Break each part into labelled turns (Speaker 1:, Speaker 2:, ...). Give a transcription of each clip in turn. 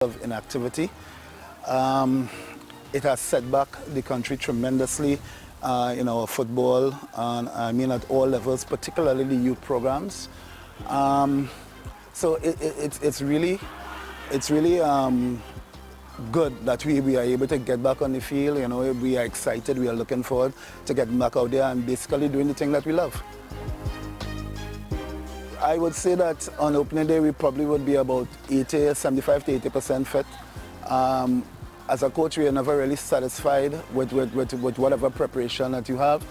Speaker 1: of inactivity. It has set back the country tremendously in our football, and I mean at all levels, particularly the youth programs. So it's really good that we are able to get back on the field. You know, we are excited, we are looking forward to getting back out there and basically doing the thing that we love. I would say that on opening day we probably would be about 75 to 80% fit. As a coach, we are never really satisfied with whatever preparation that you have.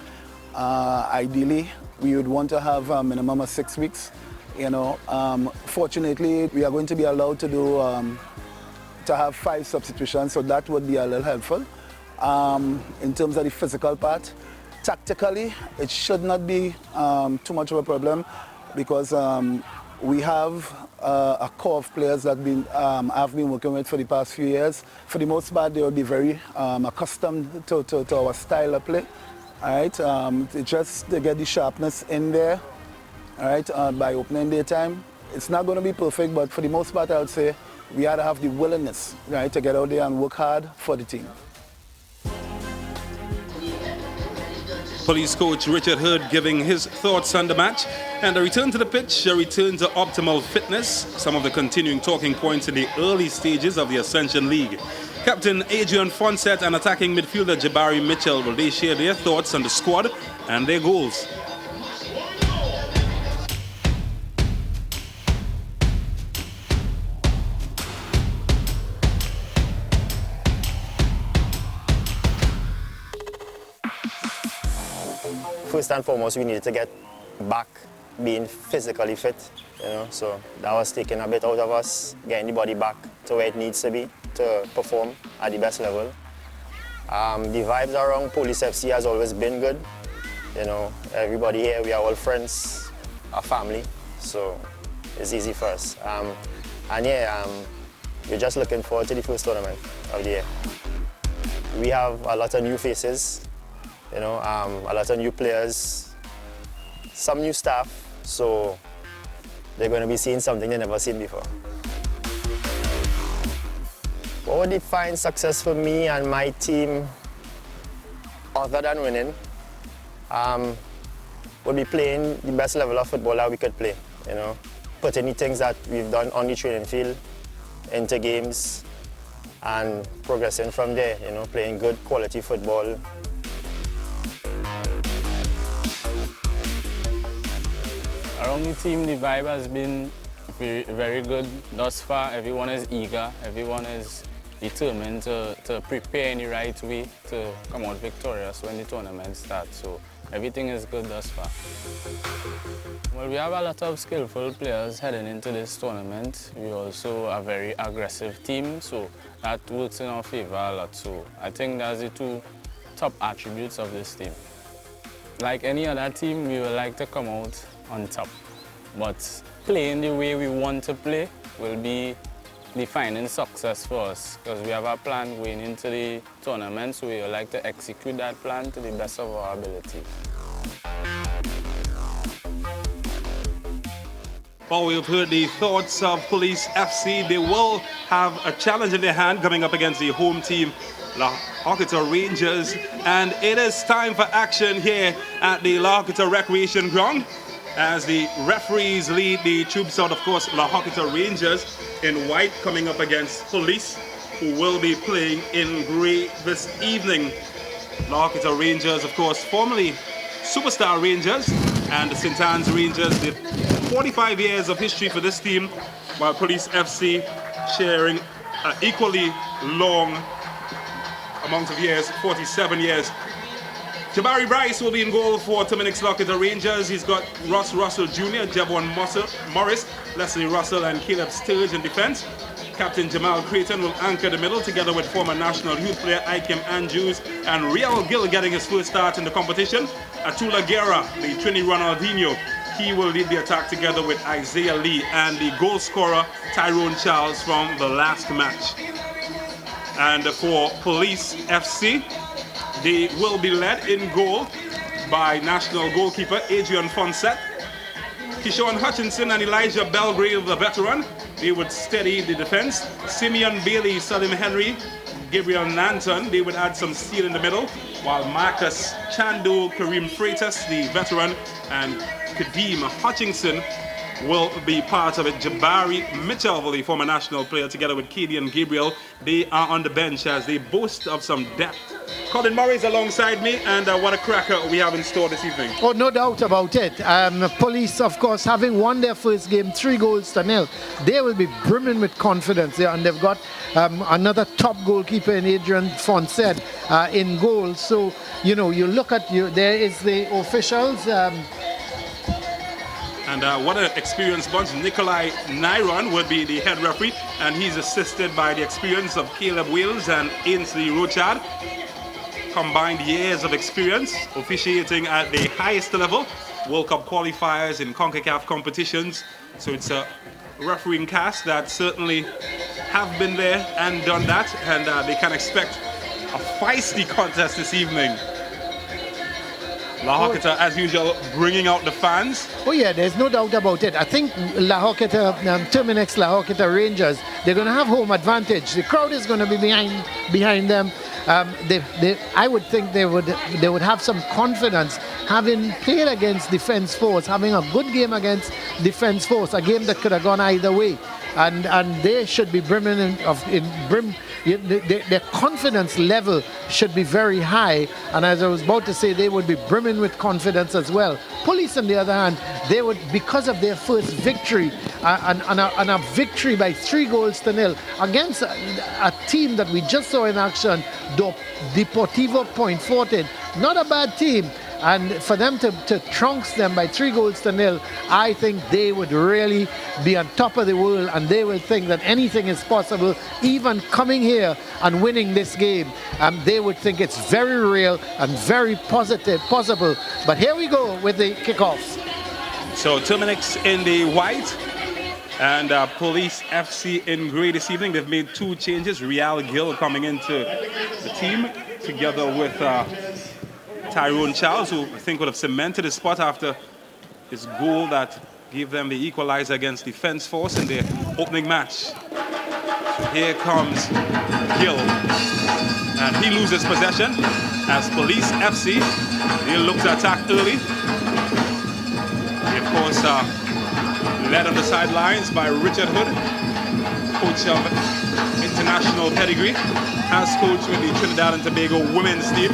Speaker 1: Ideally, we would want to have a minimum of 6 weeks. You know, fortunately, we are going to be allowed to do to have 5 substitutions, so that would be a little helpful. In terms of the physical part, tactically, it should not be too much of a problem because we have a core of players that I've been working with for the past few years. For the most part, they will be very accustomed to our style of play. All right, just to get the sharpness in there. All right, by opening day time, it's not going to be perfect, but for the most part, I would say we had to have the willingness, right, to get out there and work hard for the team.
Speaker 2: Police coach Richard Hurd giving his thoughts on the match. And a return to the pitch, a return to optimal fitness, some of the continuing talking points in the early stages of the Ascension League. Captain Adrian Fonset and attacking midfielder Jabari Mitchell, will they share their thoughts on the squad and their goals.
Speaker 3: First and foremost, we needed to get back being physically fit, you know, so that was taking a bit out of us, getting the body back to where it needs to be to perform at the best level. The vibes around Police FC has always been good, you know, everybody here, we are all friends, a family, so it's easy for us. And yeah, we're just looking forward to the first tournament of the year. We have a lot of new faces, you know, a lot of new players, some new staff, so they're going to be seeing something they've never seen before. What would define success for me and my team, other than winning, would be playing the best level of football that we could play, you know, putting the things that we've done on the training field into games and progressing from there, you know, playing good quality football.
Speaker 4: Around the team, the vibe has been very good thus far. Everyone is eager, everyone is determined to prepare in the right way to come out victorious when the tournament starts. So everything is good thus far. Well, we have a lot of skillful players heading into this tournament. We also are a very aggressive team, so that works in our favor a lot. So I think that's the 2 top attributes of this team. Like any other team, we would like to come out on top, but playing the way we want to play will be defining success for us because we have a plan going into the tournament, so we would like to execute that plan to the best of our ability.
Speaker 2: Well, we've heard the thoughts of Police FC. They will have a challenge in their hand coming up against the home team, La Horquetta Rangers, and it is time for action here at the La Horquetta Recreation Ground as the referees lead the troops out, of course, La Horquetta Rangers in white coming up against Police, who will be playing in grey this evening. La Horquetta Rangers, of course, formerly Superstar Rangers, and the St. Anne's Rangers did 45 years of history for this team, while Police FC sharing an equally long amount of years, 47 years. Jabari Bryce will be in goal for Terminix La Horquetta Rangers. He's got Ross Russell Jr., Javon Morris, Leslie Russell and Caleb Sturge in defense. Captain Jamal Creighton will anchor the middle together with former national youth player Ikem Andrews and Real Gill getting his first start in the competition. Atula Guerra, the Trini Ronaldinho, he will lead the attack together with Isaiah Lee and the goal scorer Tyrone Charles from the last match. And for Police FC, they will be led in goal by national goalkeeper Adrian Fonset, Kishon Hutchinson and Elijah Belgrave, the veteran, they would steady the defense. Simeon Bailey, Salim Henry, Gabriel Nanton, they would add some steel in the middle, while Marcus Chandu, Kareem Freitas, the veteran, and Kadeem Hutchinson will be part of it. Jabari Mitchell, the former national player, together with Katie and Gabriel, they are on the bench as they boast of some depth. Colin Murray's alongside me, and what a cracker we have in store this evening.
Speaker 5: Oh, no doubt about it. Police, of course, having won their first game 3-0, they will be brimming with confidence there, and they've got another top goalkeeper in Adrian Fonset in goal. So, you know, you look at there is the officials.
Speaker 2: And what an experienced bunch. Nikolai Nyron would be the head referee, and he's assisted by the experience of Caleb Wales and Ainsley Rochard. Combined years of experience officiating at the highest level, World Cup qualifiers in CONCACAF competitions. So it's a refereeing cast that certainly have been there and done that, and they can expect a feisty contest this evening. La Horquetta, as usual, bringing out the fans.
Speaker 5: Oh yeah, there's no doubt about it. I think La Horquetta, Terminix La Horquetta Rangers, they're going to have home advantage. The crowd is going to be behind them. I would think they would have some confidence, having played against Defence Force, having a good game against Defence Force, a game that could have gone either way, and they should be brimming their confidence level should be very high, and as I was about to say, they would be brimming with confidence as well. Police, on the other hand, they would, because of their first victory, and a victory by 3-0 against a team that we just saw in action, Deportivo Point Fortin, not a bad team. And for them to trounce them by 3-0, I think they would really be on top of the world, and they will think that anything is possible. Even coming here and winning this game, they would think it's very real and very possible. But here we go with the kickoffs.
Speaker 2: So Terminix in the white and Police FC in grey this evening. They've made 2 changes. Real Gill coming into the team together with Tyrone Charles, who I think would have cemented his spot after his goal that gave them the equalizer against Defence Force in their opening match. So here comes Gill, and he loses possession as Police FC, they look to attack early. They, of course, led on the sidelines by Richard Hood, coach of international pedigree, has coached with the Trinidad and Tobago women's team,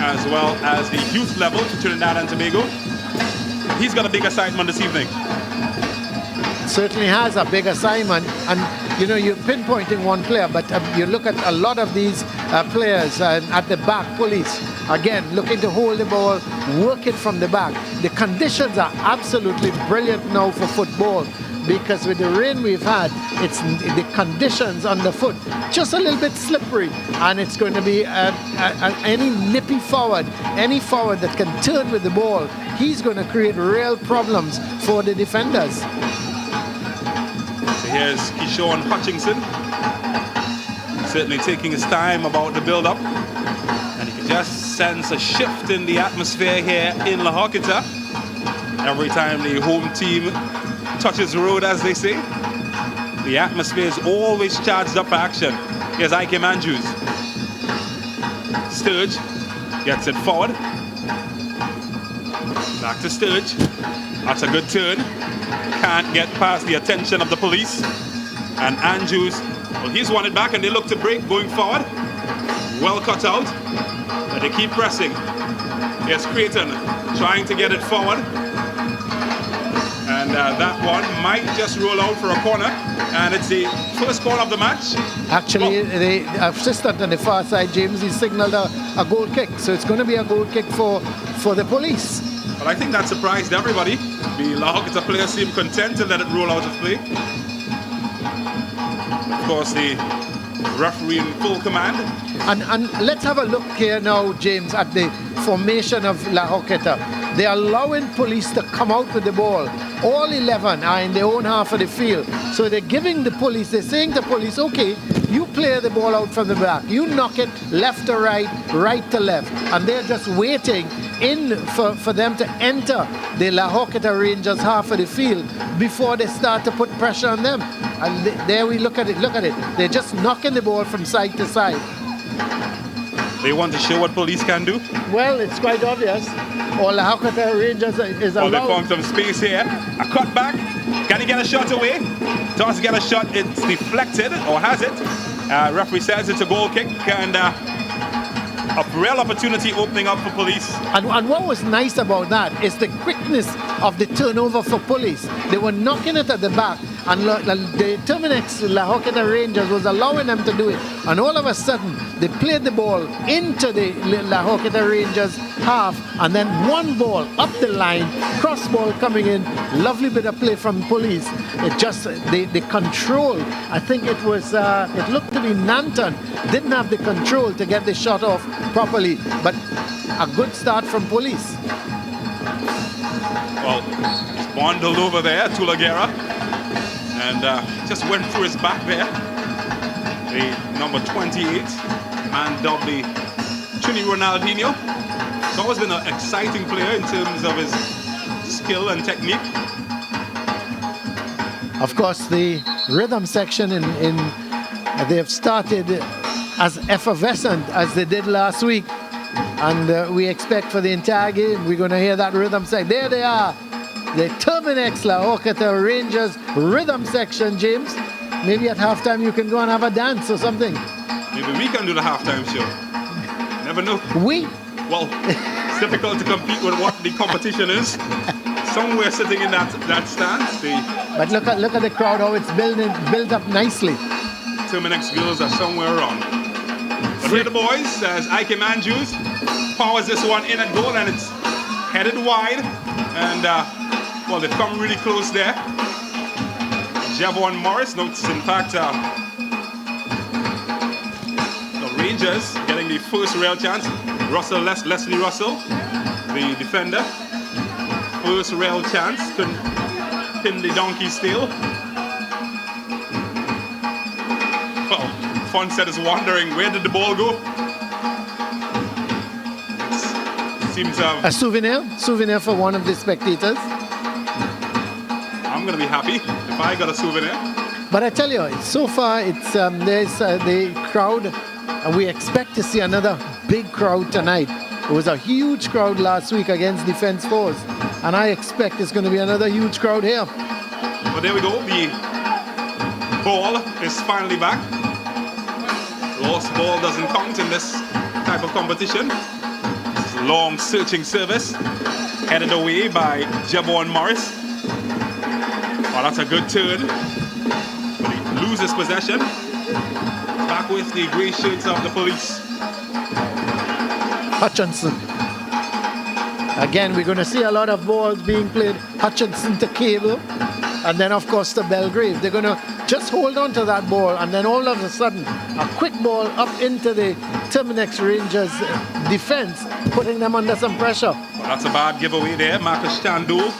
Speaker 2: as well as the youth level for Trinidad and Tobago. He's got a big assignment this evening.
Speaker 5: Certainly has a big assignment, and you know, you're pinpointing one player, but you look at a lot of these players at the back. Police, again, looking to hold the ball, work it from the back. The conditions are absolutely brilliant now for football, because with the rain we've had, it's the conditions on the foot just a little bit slippery, and it's going to be any nippy forward, any forward that can turn with the ball, he's going to create real problems for the defenders.
Speaker 2: So here's Keyshawn Hutchinson, certainly taking his time about the build-up, and you can just sense a shift in the atmosphere here in La Horquetta. Every time the home team touches the road, as they say, the atmosphere is always charged up for action. Here's Ike Andrews. Sturge gets it forward. Back to Sturge. That's a good turn. Can't get past the attention of the police. And Andrews, well, he's won it back, and they look to break going forward. Well cut out, but they keep pressing. Here's Creighton trying to get it forward. And that one might just roll out for a corner, and it's the first corner of the match.
Speaker 5: Actually, the assistant on the far side, James, he signaled a goal kick, so it's going to be a goal kick for the police.
Speaker 2: But I think that surprised everybody. The La Horquetta players seem content to let it roll out of play. Of course, the referee in full command.
Speaker 5: And let's have a look here now, James, at the formation of La Horquetta. They're allowing police to come out with the ball. All 11 are in their own half of the field. So they're giving the police, they're saying to police, okay, You play the ball out from the back. You knock it left to right, right to left. And they're just waiting for them to enter the La Horquetta Rangers half of the field before they start to put pressure on them. And there we look at it. They're just knocking the ball from side to side.
Speaker 2: They want to show what police can do.
Speaker 5: Well, it's quite obvious. All La Horquetta Rangers is allowed.
Speaker 2: They found some space here. A cutback. Can he get a shot away? Does get a shot. It's deflected, or has it? Referee says it's a goal kick, and a real opportunity opening up for police.
Speaker 5: And what was nice about that is the quickness of the turnover for police. They were knocking it at the back, and the Terminix La Horquetta Rangers was allowing them to do it. And all of a sudden, they played the ball into the La Horquetta Rangers half, and then one ball up the line, cross ball coming in, lovely bit of play from police. It just, the control, I think it was, it looked to be Nanton, didn't have the control to get the shot off properly, but a good start from police.
Speaker 2: Well, he's bundled over there, Tulagera, and just went through his back there. The number 28 man dubbed the Trini Ronaldinho. He's always been an exciting player in terms of his skill and technique.
Speaker 5: Of course, the rhythm section they have started as effervescent as they did last week. And we expect for the entire game, we're going to hear that rhythm section. There they are, the Terminix La Horquetta Rangers rhythm section, James. Maybe at halftime you can go and have a dance or something.
Speaker 2: Maybe we can do the halftime show. Never know.
Speaker 5: We?
Speaker 2: Well, it's difficult to compete with what the competition is. Somewhere sitting in that stance.
Speaker 5: But look at the crowd, how it's built up nicely.
Speaker 2: Terminix girls are somewhere around. But here the boys, as Ike Manjus powers this one in at goal, and it's headed wide. And, well, they've come really close there. Javon Morris notes, in fact, the Rangers getting the first real chance. Leslie Russell, the defender. First real chance, couldn't pin the donkey's tail. Well, Fonset is wondering, where did the ball go? It seems to have...
Speaker 5: A souvenir for one of the spectators.
Speaker 2: I'm going to be happy if I got a souvenir.
Speaker 5: But I tell you, so far, it's there's the crowd, and we expect to see another big crowd tonight. It was a huge crowd last week against Defense Force, and I expect it's going to be another huge crowd here.
Speaker 2: Well, there we go. The ball is finally back. Lost ball doesn't count in this type of competition. This is a long searching service headed away by Jabon Morris. Oh, that's a good turn. But he loses possession. Back with the grey shirts of the police.
Speaker 5: Hutchinson. Again, we're going to see a lot of balls being played. Hutchinson to Cable, and then of course to Belgrave. They're going to just hold on to that ball, and then all of a sudden, a quick ball up into the Terminix Rangers defense, putting them under some pressure.
Speaker 2: Well, that's a bad giveaway there. Marcus Chandul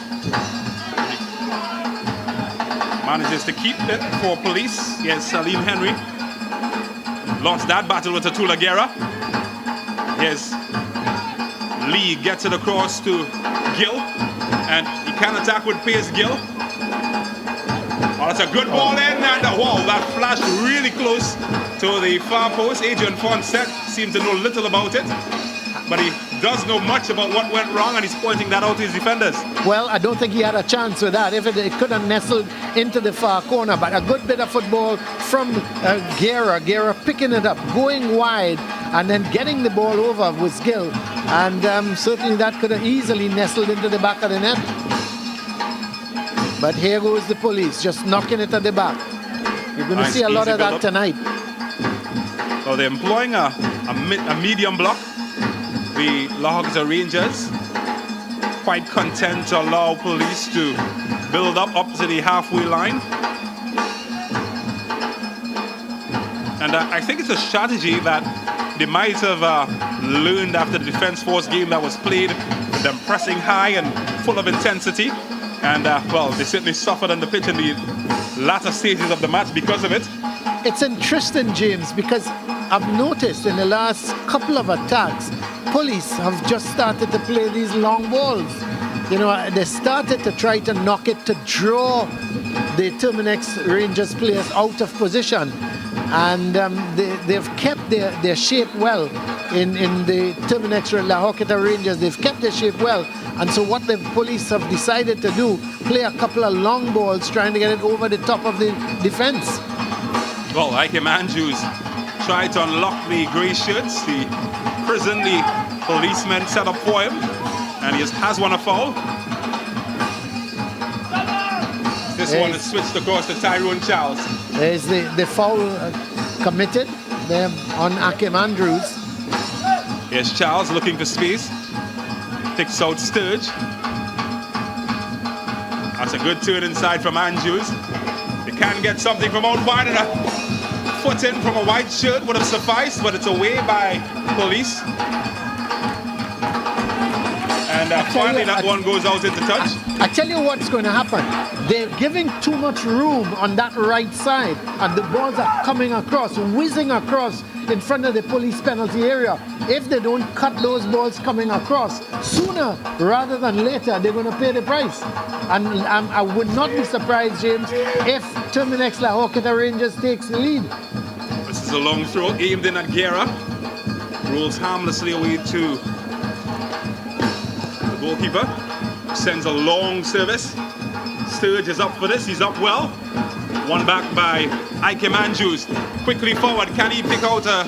Speaker 2: manages to keep it for police. Yes, Salim Henry lost that battle with Atula Guerra. Yes, Lee gets it across to Gill, and he can attack with pace. Gill. Oh, that's a good ball in, and wow, that flashed really close to the far post. Adrian Fonset seems to know little about it, but he does know much about what went wrong, and he's pointing that out to his defenders.
Speaker 5: Well, I don't think he had a chance with that. If it could have nestled into the far corner, but a good bit of football from Guerra. Guerra picking it up, going wide, and then getting the ball over with Gill. And certainly that could have easily nestled into the back of the net. But here goes the police, just knocking it at the back. You're going to see a lot of that tonight.
Speaker 2: So they're employing a medium block. The La Horquetta Rangers quite content to allow police to build up to the halfway line. And I think it's a strategy that they might have learned after the Defense Force game that was played, with them pressing high and full of intensity. And, well, they certainly suffered on the pitch in the latter stages of the match because of it.
Speaker 5: It's interesting, James, because I've noticed in the last couple of attacks, police have just started to play these long balls. You know, they started to try to knock it to draw the Terminix Rangers players out of position. And they've kept their shape well in the Terminix La Horquetta Rangers. They've kept their shape well. And so what the police have decided to do, play a couple of long balls trying to get it over the top of the defense.
Speaker 2: Well, Ike Andrews tried to unlock the grey shirts, the prison the policemen set up for him, and he has won a foul. This one is switched across to Tyrone Charles.
Speaker 5: There's the foul committed there on Akim Andrews.
Speaker 2: Here's Charles looking for space. Picks out Sturge. That's a good turn inside from Andrews. They can get something from out wide, and a foot in from a white shirt would have sufficed, but it's away by police. And finally that one goes out into touch.
Speaker 5: I tell you what's going to happen. They're giving too much room on that right side, and the balls are coming across, whizzing across in front of the police penalty area. If they don't cut those balls coming across, sooner rather than later, they're going to pay the price. And I would not be surprised, James, if Terminix La Horquetta Rangers takes the lead.
Speaker 2: This is a long throw aimed in at Guerra. Rolls harmlessly away to the goalkeeper. Sends a long service. Sturge is up for this. He's up well. One back by Ike Andrews. Quickly forward. Can he pick out a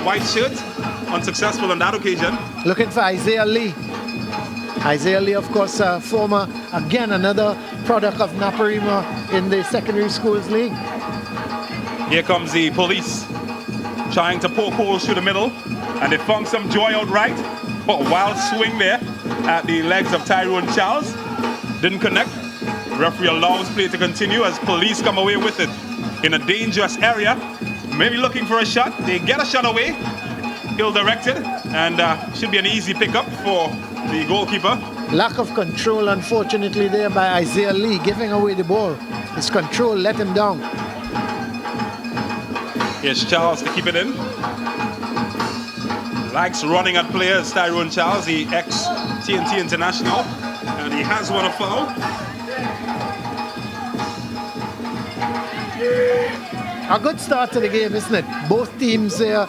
Speaker 2: white shirt? Unsuccessful on that occasion.
Speaker 5: Looking for Isaiah Lee. Isaiah Lee, of course, former, again, another product of Naparima in the secondary schools league.
Speaker 2: Here comes the police trying to poke holes through the middle, and they found some joy out right. Oh, a wild swing there at the legs of Tyrone Charles. Didn't connect. Referee allows play to continue as police come away with it in a dangerous area. Maybe looking for a shot. They get a shot away. Ill-directed, and should be an easy pickup for the goalkeeper.
Speaker 5: Lack of control, unfortunately, there by Isaiah Lee, giving away the ball. His control let him down.
Speaker 2: Here's Charles to keep it in. Likes running at players, Tyrone Charles, the ex-TNT international, and he has won a foul.
Speaker 5: A good start to the game, isn't it? Both teams there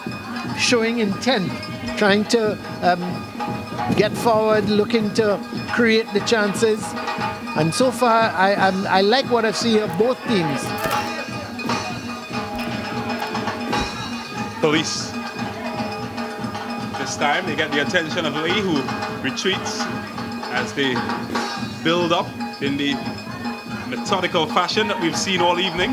Speaker 5: showing intent, trying to get forward, looking to create the chances. And so far, I like what I've seen of both teams.
Speaker 2: Police. This time they get the attention of Lee, who retreats as they build up in the methodical fashion that we've seen all evening.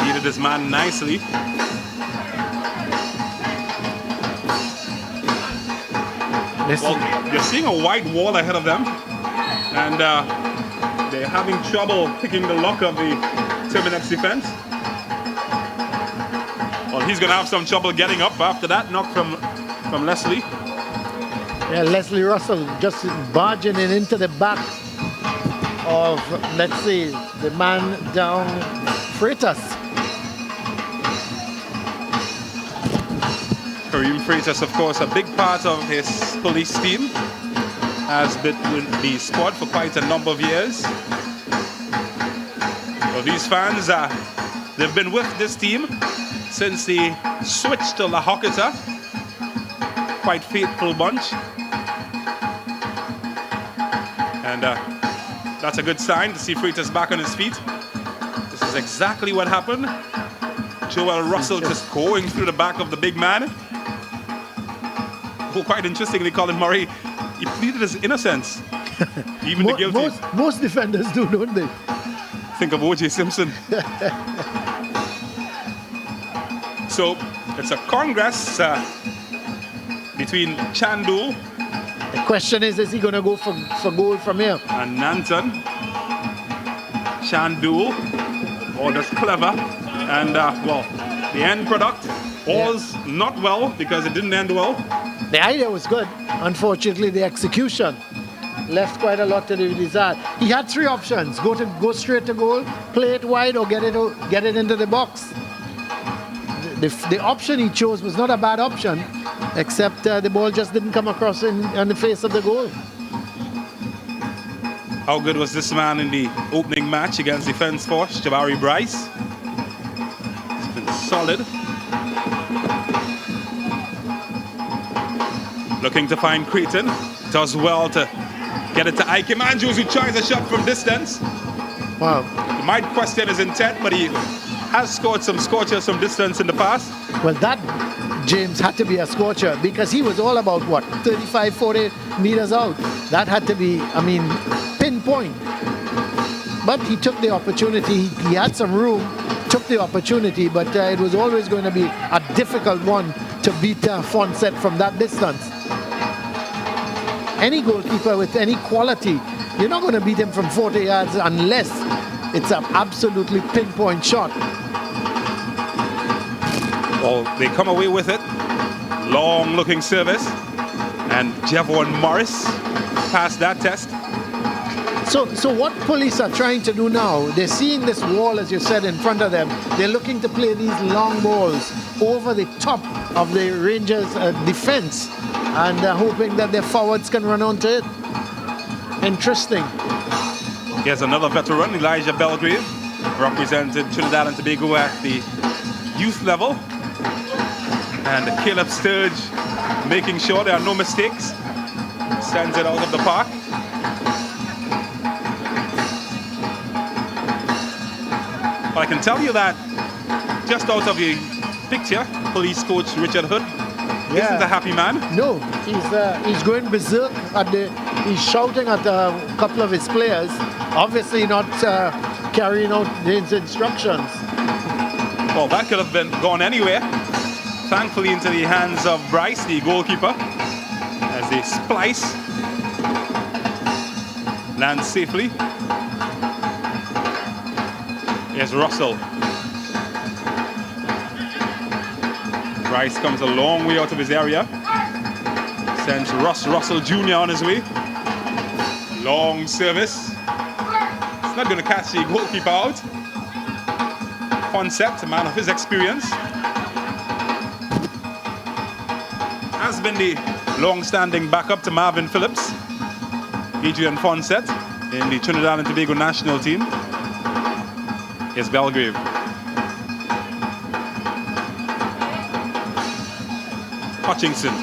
Speaker 2: Leaded this man nicely. Well, you're seeing a white wall ahead of them, and they're having trouble picking the lock of the Terminix defense. Well, he's going to have some trouble getting up after that knock from Leslie.
Speaker 5: Yeah, Leslie Russell just barging in into the back of, let's see, the man down, Freitas.
Speaker 2: Kareem Freitas, of course, a big part of his police team. Has been with the squad for quite a number of years. Well, these fans, they've been with this team since the switch to La Horquetta. Quite faithful bunch. And that's a good sign to see Freitas back on his feet. This is exactly what happened. Joel Russell just going through the back of the big man. Oh, quite interestingly, Colin Murray, he pleaded his innocence. Even the guilty.
Speaker 5: Most defenders do, don't they?
Speaker 2: Think of O.J. Simpson. So it's a congress between Chandul.
Speaker 5: The question is he going to go for goal from here?
Speaker 2: And Nanton. Chandul. Oh, that's clever. And, well, the end product was not well because it didn't end well.
Speaker 5: The idea was good. Unfortunately, the execution left quite a lot to be desired. He had three options: go straight to goal, play it wide, or get it into the box. The option he chose was not a bad option, except the ball just didn't come across on the face of the goal.
Speaker 2: How good was this man in the opening match against Defence Force, Jabari Bryce? It's been solid. Looking to find Creighton. Does well to get it to Ike Andrews, who tries a shot from distance.
Speaker 5: Wow.
Speaker 2: You might question his intent, but he has scored some scorchers from distance in the past.
Speaker 5: Well, that, James, had to be a scorcher because he was all about, 35, 40 meters out. That had to be, pinpoint. But he took the opportunity. He had some room, took the opportunity, but it was always going to be a difficult one to beat Fonset from that distance. Any goalkeeper with any quality, you're not going to beat him from 40 yards unless it's an absolutely pinpoint shot.
Speaker 2: Well, they come away with it. Long looking service. And Javon Morris passed that test.
Speaker 5: So what police are trying to do now, they're seeing this wall, as you said, in front of them. They're looking to play these long balls over the top of the Rangers' defense and hoping that their forwards can run onto it. Interesting.
Speaker 2: Here's another veteran, Elijah Belgrave, represented Trinidad and Tobago at the youth level. And Caleb Sturge making sure there are no mistakes. Sends it out of the park. But I can tell you that just out of the picture, police coach Richard Hood isn't a happy man.
Speaker 5: No, he's going berserk he's shouting at a couple of his players, obviously not carrying out his instructions.
Speaker 2: Well, that could have gone anywhere. Thankfully into the hands of Bryce, the goalkeeper, as they splice. Lands safely. Here's Russell. Bryce comes a long way out of his area. Sends Russell Jr. on his way. Long service. It's not going to catch the goalkeeper out. Fonset, a man of his experience, has been the long-standing backup to Marvin Phillips. Adrian Fonset in the Trinidad and Tobago national team. Here's Belgrave. Hutchinson.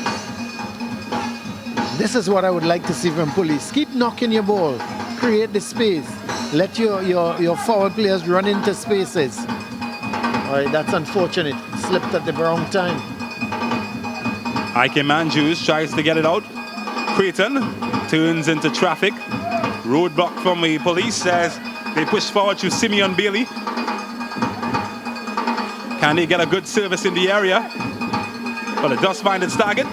Speaker 5: This is what I would like to see from police. Keep knocking your ball. Create the space. Let your forward players run into spaces. All right, that's unfortunate. Slipped at the wrong time.
Speaker 2: Ike Andrews tries to get it out. Creighton turns into traffic. Roadblock from the police as they push forward to Simeon Bailey. Can they get a good service in the area? Well, it does find its target.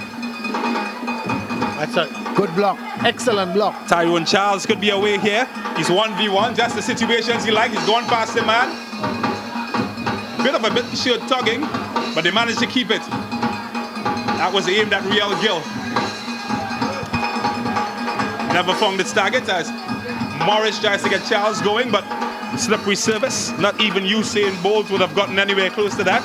Speaker 5: That's a good block. Excellent block.
Speaker 2: Tyrone Charles could be away here. He's 1v1, just the situations he likes. He's gone past the man. Bit of a shirt tugging, but they managed to keep it. That was aimed at Real Gill. Never found its target as Morris tries to get Charles going, but slippery service. Not even Usain Bolt would have gotten anywhere close to that.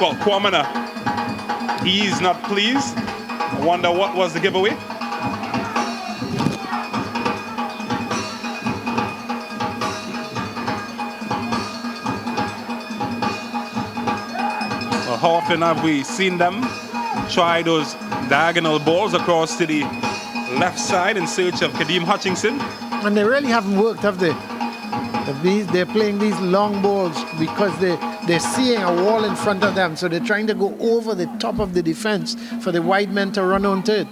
Speaker 2: Well, Kwamina, he's not pleased. I wonder what was the giveaway. Well, how often have we seen them try those diagonal balls across to the left side in search of Kadeem Hutchinson?
Speaker 5: And they really haven't worked, have they? They're playing these long balls because they're seeing a wall in front of them, so they're trying to go over the top of the defense for the wide men to run onto it.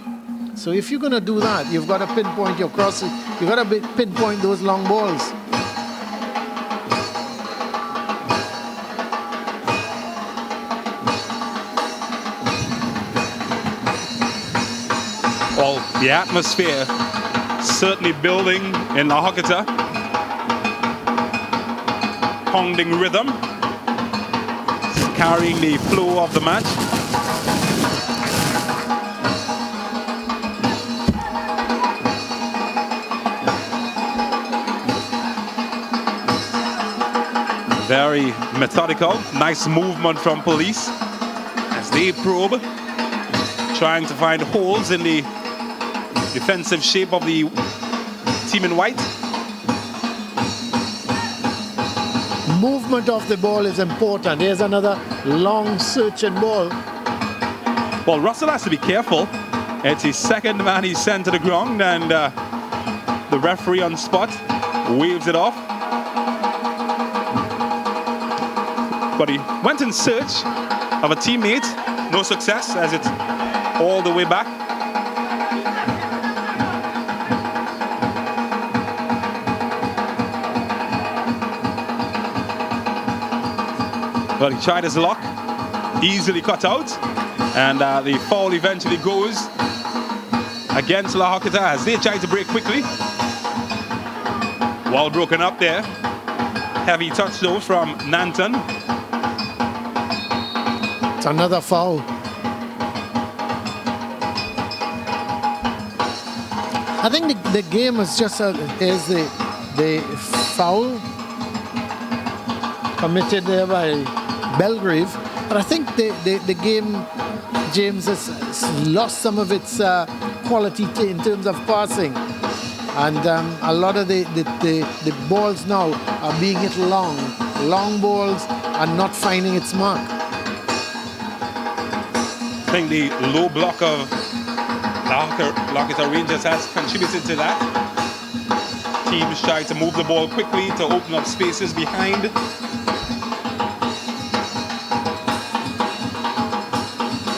Speaker 5: So if you're going to do that, you've got to pinpoint your crosses. You've got to pinpoint those long balls.
Speaker 2: Well, the atmosphere certainly building in La Horquetta. Pounding rhythm, carrying the flow of the match. Very methodical, nice movement from police as they probe, trying to find holes in the defensive shape of the team in white.
Speaker 5: Movement of the ball is important. Here's another long searching ball.
Speaker 2: Well, Russell has to be careful. It's his second man he's sent to the ground, and the referee on spot waves it off. But he went in search of a teammate. No success, as it's all the way back. Well, he tried his luck, easily cut out, and the foul eventually goes against La Horquetta as they try to break quickly. Wall broken up there. Heavy touch though from Nanton.
Speaker 5: It's another foul. I think the game is just is the foul committed there by Belgrave, but I think the game, James, has lost some of its quality in terms of passing, and a lot of the balls now are being hit long balls and not finding its mark.
Speaker 2: I think the low block of La Horquetta Rangers has contributed to that. Teams try to move the ball quickly to open up spaces behind.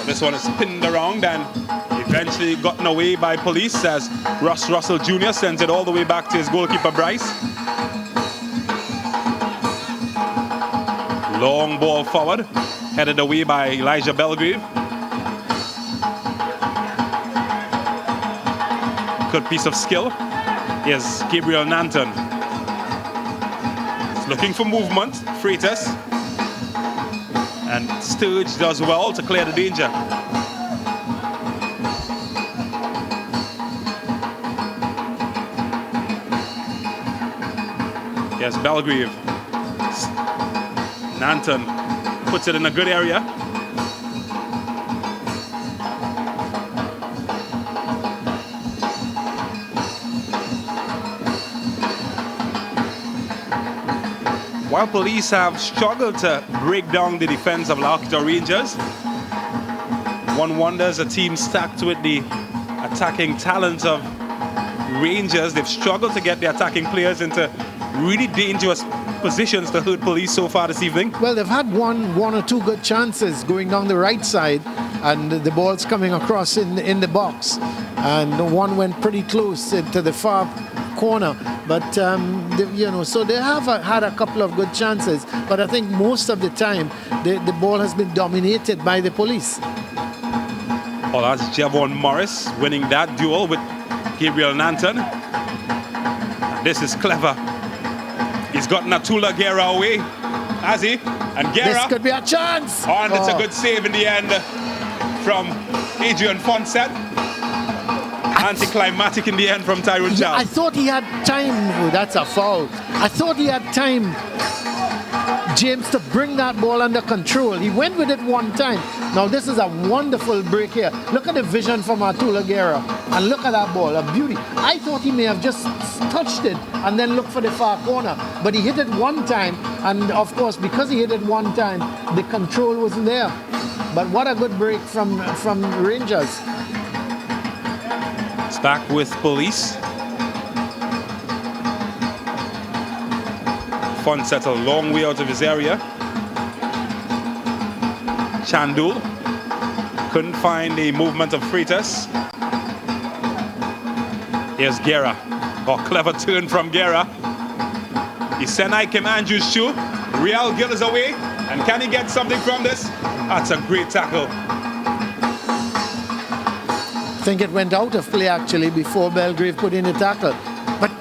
Speaker 2: This one is pinned around and eventually gotten away by police as Russ Russell Jr. sends it all the way back to his goalkeeper Bryce. Long ball forward, headed away by Elijah Belgrave. Good piece of skill. Here's Gabriel Nanton. He's looking for movement. Freitas. And Sturge does well to clear the danger. Yes, Belgrave. Nanton puts it in a good area. While police have struggled to break down the defense of La Horquetta Rangers, one wonders a team stacked with the attacking talent of Rangers. They've struggled to get the attacking players into really dangerous positions to hurt police so far this evening.
Speaker 5: Well, they've had one or two good chances going down the right side, and the ball's coming across in the box, and one went pretty close to the far corner, but so they have had a couple of good chances, but I think most of the time the ball has been dominated by the police.
Speaker 2: Well, that's Javon Morris winning that duel with Gabriel Nanton. And this is clever. He's gotten Atula Guerra away, has he? And Guerra,
Speaker 5: this could be a chance.
Speaker 2: And it's a good save in the end from Adrian Fonset. Anticlimactic in the end from Tyrone Charles.
Speaker 5: I thought he had time. Oh, that's a foul. I thought he had time, James, to bring that ball under control. He went with it one time. Now this is a wonderful break here. Look at the vision from Atula Guerra, and look at that ball, a beauty. I thought he may have just touched it and then looked for the far corner, but he hit it one time, and of course because he hit it one time, the control wasn't there. But what a good break from Rangers.
Speaker 2: It's back with police. Fonset a long way out of his area. Chandul couldn't find the movement of Freitas. Here's Guerra. Oh, clever turn from Guerra. He sent Ikem Andrews' shoe. Real Gill is away. And can he get something from this? That's a great tackle.
Speaker 5: I think it went out of play actually before Belgrave put in the tackle. But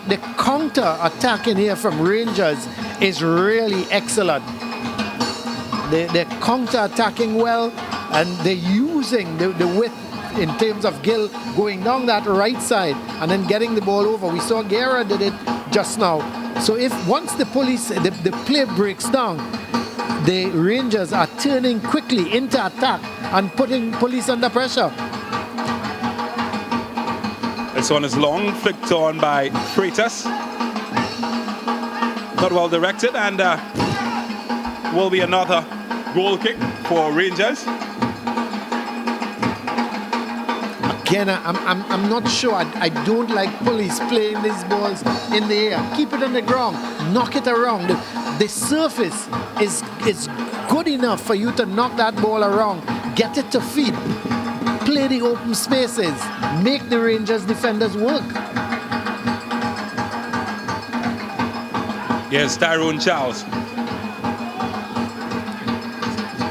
Speaker 5: the counter attack in here from Rangers is really excellent. They're counter attacking well, and they're using the width in terms of Gill going down that right side and then getting the ball over. We saw Guerra did it just now. So if once the play breaks down, the Rangers are turning quickly into attack and putting police under pressure.
Speaker 2: This one is long, flicked on by Freitas. Not well directed, and will be another goal kick for Rangers.
Speaker 5: Again, I'm not sure. I don't like police playing these balls in the air. Keep it on the ground. Knock it around. The surface is good enough for you to knock that ball around. Get it to feet. Play the open spaces. Make the Rangers defenders work.
Speaker 2: Yes, Tyrone Charles.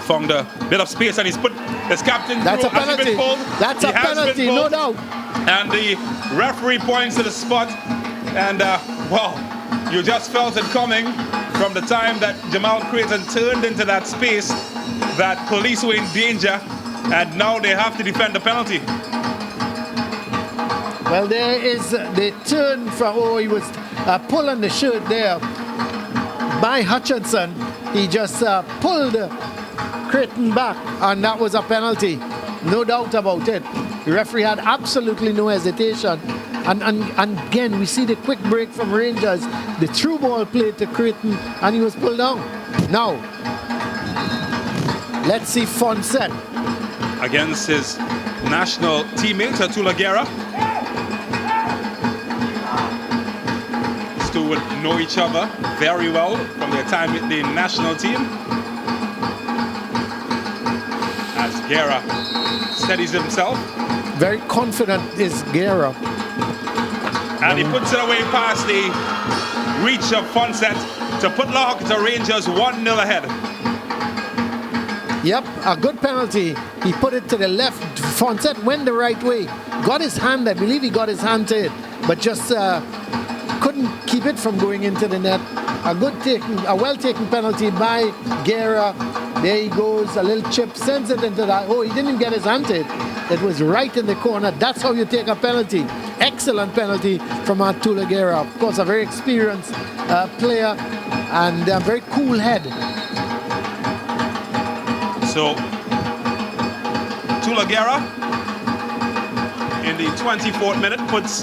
Speaker 2: Found a bit of space and he's put his captain
Speaker 5: That's
Speaker 2: through.
Speaker 5: a penalty. That's a penalty, no doubt.
Speaker 2: And the referee points to the spot. And, well, you just felt it coming from the time that Jamal Creighton turned into that space that police were in danger. And now they have to defend the penalty.
Speaker 5: Well, there is the turn from, he was pulling the shirt there by Hutchinson. He just pulled Creighton back, and that was a penalty. No doubt about it. The referee had absolutely no hesitation. And again, we see the quick break from Rangers. The through ball played to Creighton, and he was pulled down. Now, let's see Fonset.
Speaker 2: Against his national teammate, Atula Guerra. These two would know each other very well from their time with the national team. As Guerra steadies himself.
Speaker 5: Very confident is Guerra.
Speaker 2: And he puts it away past the reach of Fonset to put La Horquetta Rangers 1-0 ahead.
Speaker 5: Yep, a good penalty. He put it to the left. Fonset went the right way. Got his hand, I believe he got his hand to it, but just couldn't keep it from going into the net. A well-taken penalty by Guerra. There he goes, a little chip, sends it into that. Oh, he didn't even get his hand to it. It was right in the corner. That's how you take a penalty. Excellent penalty from Atula Guerra. Of course, a very experienced player and a very cool head.
Speaker 2: So, Atula Guerra in the 24th minute puts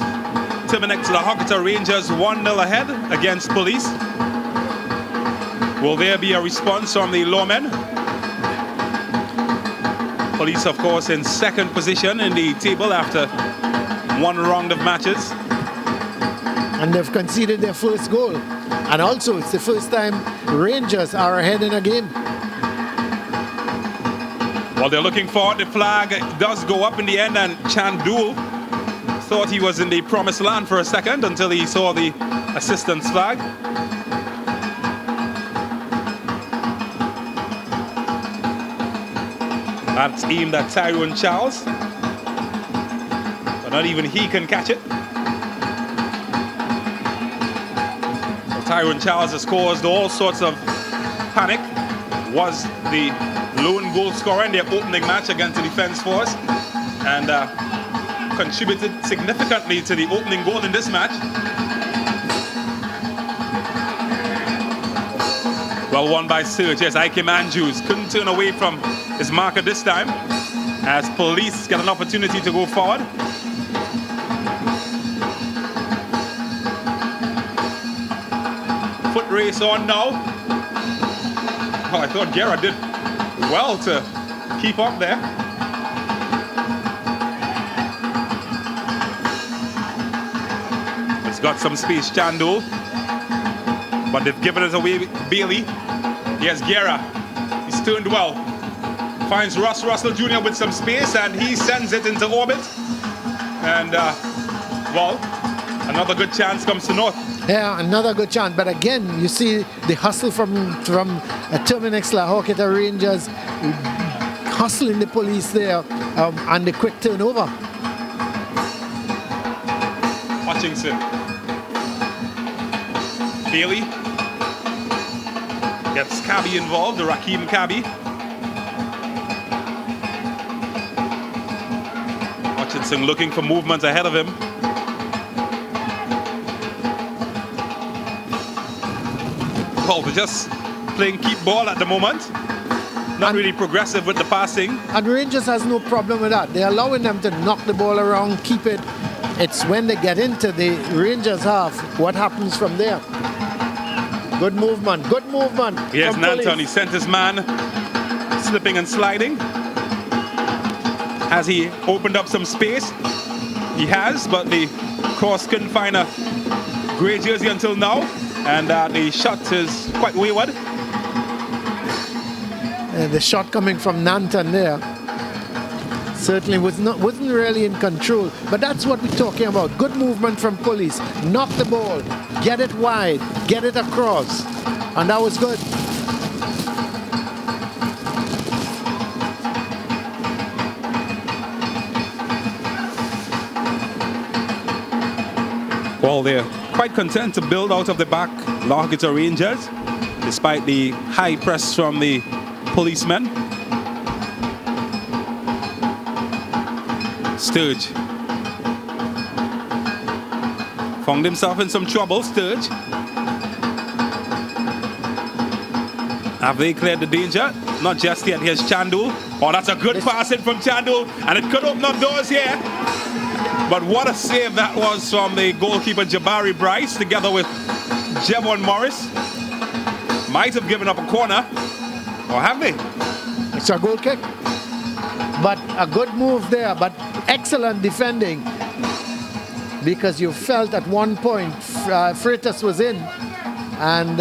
Speaker 2: Terminix La Horquetta Rangers 1-0 ahead against Police. Will there be a response from the lawmen? Police, of course, in second position in the table after one round of matches.
Speaker 5: And they've conceded their first goal. And also, it's the first time Rangers are ahead in a game.
Speaker 2: Well, they're looking forward. The flag does go up in the end, and Chandul thought he was in the promised land for a second until he saw the assistant's flag. That's aimed at Tyrone Charles, but not even he can catch it. So Tyrone Charles has caused all sorts of panic. Was the lone goal scorer in their opening match against the Defence Force, and contributed significantly to the opening goal in this match. Well won by Serge. Yes, Ike Andrews couldn't turn away from his marker this time as Police get an opportunity to go forward. Foot race on now. Oh, I thought Guerra did well to keep up there. It's got some space, Chandul, but they've given it away. Bailey. Yes, Guerra. He's turned well. Finds Russ Russell Jr. with some space, and he sends it into orbit. And, well, another good chance comes to North.
Speaker 5: Yeah, another good chance. But again, you see the hustle from Terminix La Horquetta Rangers, hustling the Police there, and the quick turnover.
Speaker 2: Hutchinson. Bailey gets Cabby involved, the Raheem Cabby. Crossing, looking for movement ahead of him. Oh, they're just playing keep ball at the moment. Not really progressive with the passing.
Speaker 5: And Rangers has no problem with that. They're allowing them to knock the ball around, keep it. It's when they get into the Rangers half, what happens from there. Good movement, good movement.
Speaker 2: Yes, Nanton, he sent his man slipping and sliding. Has he opened up some space? He has, but the cross couldn't find a grey jersey until now. And the shot is quite wayward.
Speaker 5: The shot coming from Nanton there certainly wasn't really in control. But that's what we're talking about. Good movement from Police. Knock the ball, get it wide, get it across. And that was good.
Speaker 2: Well, they're quite content to build out of the back La Horquetta Rangers, despite the high press from the policemen. Sturge found himself in some trouble. Sturge. Have they cleared the danger? Not just yet. Here's Chandul. Oh, that's a good pass in from Chandul, and it could open up doors here. But what a save that was from the goalkeeper Jabari Bryce, together with Jevon Morris. Might have given up a corner, or have they?
Speaker 5: It's a goal kick. But a good move there, but excellent defending. Because you felt at one point Freitas was in, and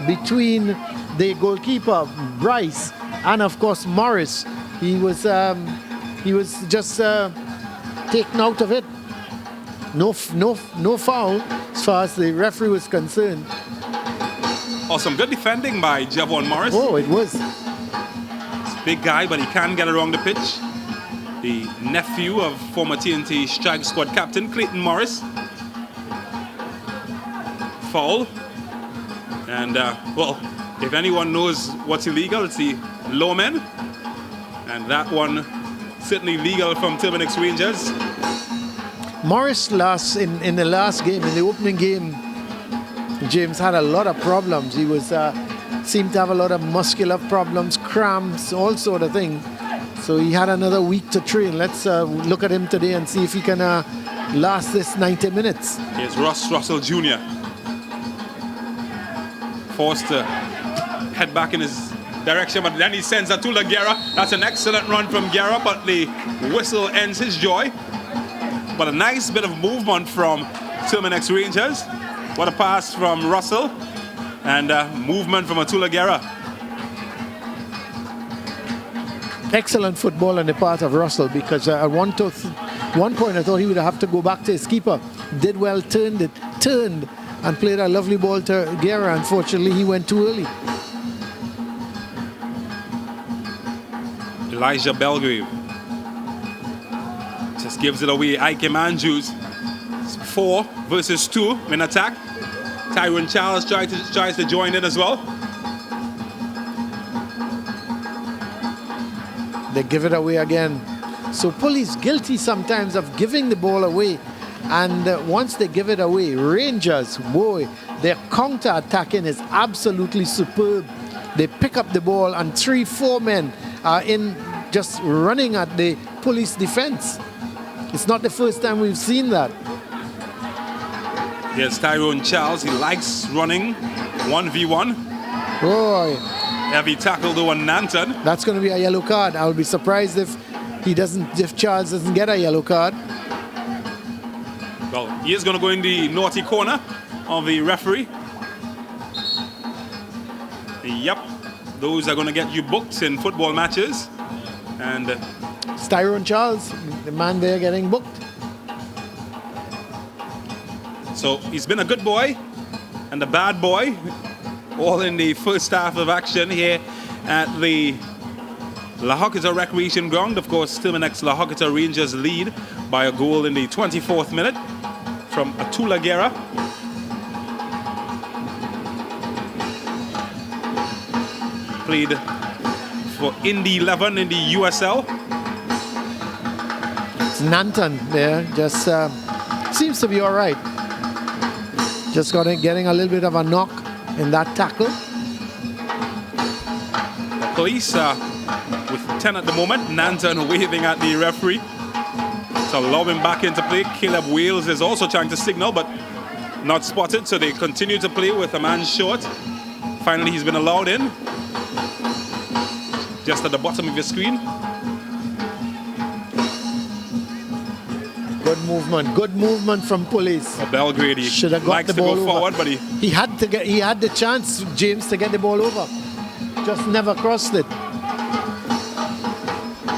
Speaker 5: between the goalkeeper Bryce and of course Morris, he was just taken out of it. No foul as far as the referee was concerned.
Speaker 2: Oh, some good defending by Jevon Morris.
Speaker 5: Oh, it was.
Speaker 2: He's a big guy, but he can get around the pitch. The nephew of former TNT Strike Squad captain Clayton Morris. Foul. And, well, if anyone knows what's illegal, it's the low men. And that one certainly legal from Terminix Rangers.
Speaker 5: Morris in the last game, in the opening game, James had a lot of problems. He was seemed to have a lot of muscular problems, cramps, all sort of things. So he had another week to train. Let's look at him today and see if he can last this 90 minutes.
Speaker 2: Here's Ross Russell Jr. Forced to head back in his direction, but then he sends it to Guerra. That's an excellent run from Guerra, but the whistle ends his joy. But a nice bit of movement from Terminix Rangers. What a pass from Russell, and movement from Atula Guerra.
Speaker 5: Excellent football on the part of Russell, because at one point I thought he would have to go back to his keeper. Did well, turned and played a lovely ball to Guerra. Unfortunately, he went too early.
Speaker 2: Elijah Belgrave just gives it away. Ike Andrews. 4 versus 2 in attack. Tyrone Charles tries to join in as well.
Speaker 5: They give it away again. So Police guilty sometimes of giving the ball away. And once they give it away, Rangers, boy, their counter-attacking is absolutely superb. They pick up the ball and 3-4 men are in just running at the Police defense. It's not the first time we've seen that.
Speaker 2: Yes, Tyrone Charles, he likes running 1v1.
Speaker 5: Boy.
Speaker 2: Heavy tackle though on Nanton.
Speaker 5: That's going to be a yellow card. I'll be surprised if Charles doesn't get a yellow card.
Speaker 2: Well, he is going to go in the naughty corner of the referee. Yep, those are going to get you booked in football matches. And
Speaker 5: it's Tyrone Charles, the man there getting booked.
Speaker 2: So he's been a good boy and a bad boy, all in the first half of action here at the La Horquetta Recreation Ground. Of course, Terminix La Horquetta Rangers lead by a goal in the 24th minute from Atula Guerra. Played for Indy 11 in the USL.
Speaker 5: It's Nanton there just seems to be all right. Just getting a little bit of a knock in that tackle.
Speaker 2: Police with 10 at the moment. Nanton waving at the referee to allow him back into play. Caleb Wales is also trying to signal, but not spotted, so they continue to play with a man short. Finally, he's been allowed in. Just at the bottom of your screen.
Speaker 5: Good movement from Police.
Speaker 2: Belgrade, he
Speaker 5: should have got
Speaker 2: likes
Speaker 5: the
Speaker 2: to
Speaker 5: ball
Speaker 2: go
Speaker 5: over.
Speaker 2: forward, but
Speaker 5: he had the chance, James, to get the ball over. Just never crossed it.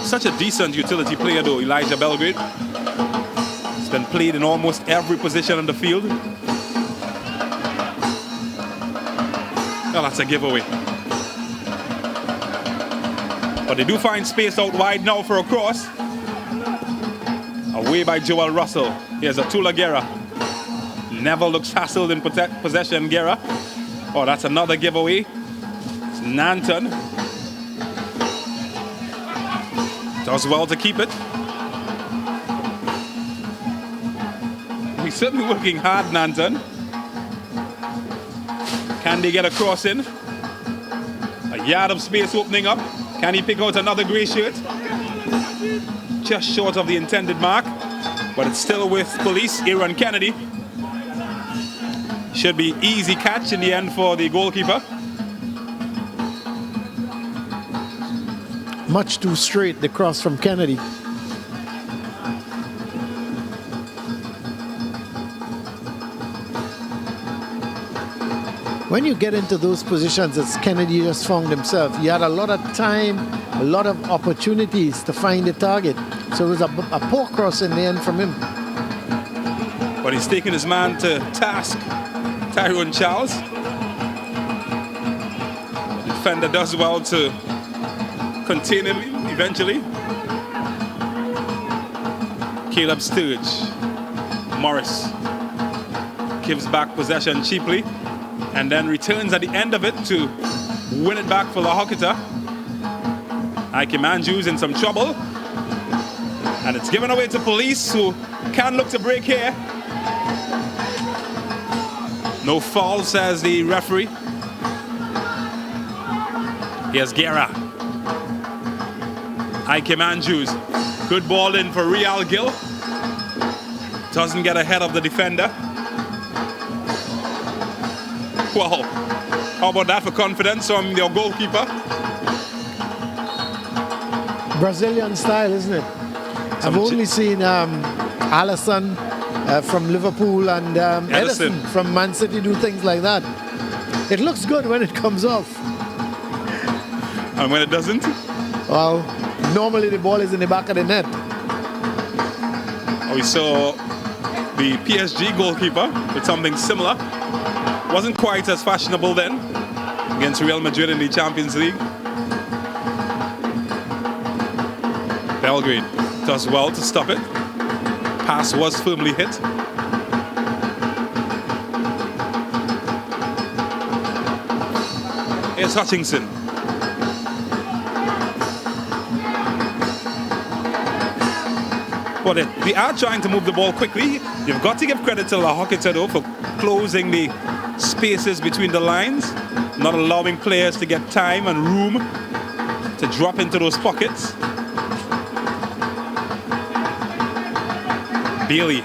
Speaker 2: Such a decent utility player though, Elijah Belgrade. He's been played in almost every position on the field. Well, that's a giveaway. But they do find space out wide now for a cross. Away by Joel Russell. Here's Atula Guerra. Never looks hassled in possession, Guerra. Oh, that's another giveaway. It's Nanton. Does well to keep it. He's certainly working hard, Nanton. Can they get a cross in? A yard of space opening up. Can he pick out another grey shirt? Just short of the intended mark, but it's still with Police. Aaron Kennedy. Should be easy catch in the end for the goalkeeper.
Speaker 5: Much too straight, the cross from Kennedy. When you get into those positions, as Kennedy just found himself, he had a lot of time, a lot of opportunities to find the target. So it was a poor cross in the end from him.
Speaker 2: But he's taking his man to task, Tyrone Charles. The defender does well to contain him eventually. Caleb Sturge. Morris gives back possession cheaply and then returns at the end of it to win it back for La Horquetta. Ike Manju's in some trouble. And it's given away to Police, who can look to break here. No foul, says the referee. Here's Guerra. Ike Manju's. Good ball in for Real Gill. Doesn't get ahead of the defender. Wow. How about that for confidence from your goalkeeper?
Speaker 5: Brazilian style, isn't it? I've only seen Alisson from Liverpool and Edison from Man City do things like that. It looks good when it comes off.
Speaker 2: And when it doesn't?
Speaker 5: Well, normally the ball is in the back of the net.
Speaker 2: We saw the PSG goalkeeper with something similar. Wasn't quite as fashionable then against Real Madrid in the Champions League. Belgrade does well to stop it. Pass was firmly hit. Here's Hutchinson. Well, they are trying to move the ball quickly. You've got to give credit to La Horquetta though for closing the spaces between the lines, not allowing players to get time and room to drop into those pockets. Bailey.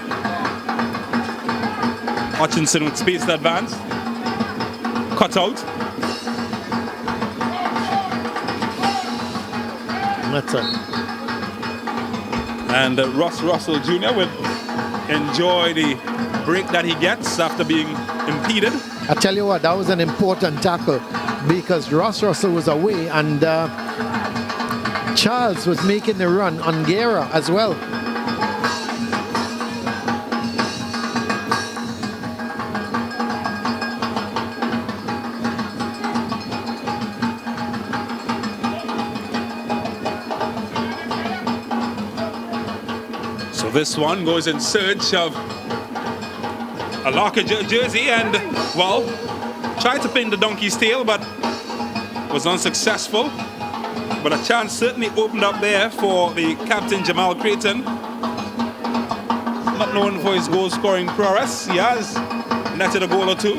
Speaker 2: Hutchinson with space to advance. Cut out. And Ross Russell Jr. will enjoy the break that he gets after being impeded.
Speaker 5: I tell you what, that was an important tackle because Ross Russell was away and Charles was making the run on Guerra as well.
Speaker 2: So this one goes in search of a Larker jersey and, well, tried to pin the donkey's tail but was unsuccessful. But a chance certainly opened up there for the captain Jamal Creighton. not known for his goal-scoring prowess. He has netted a goal or two.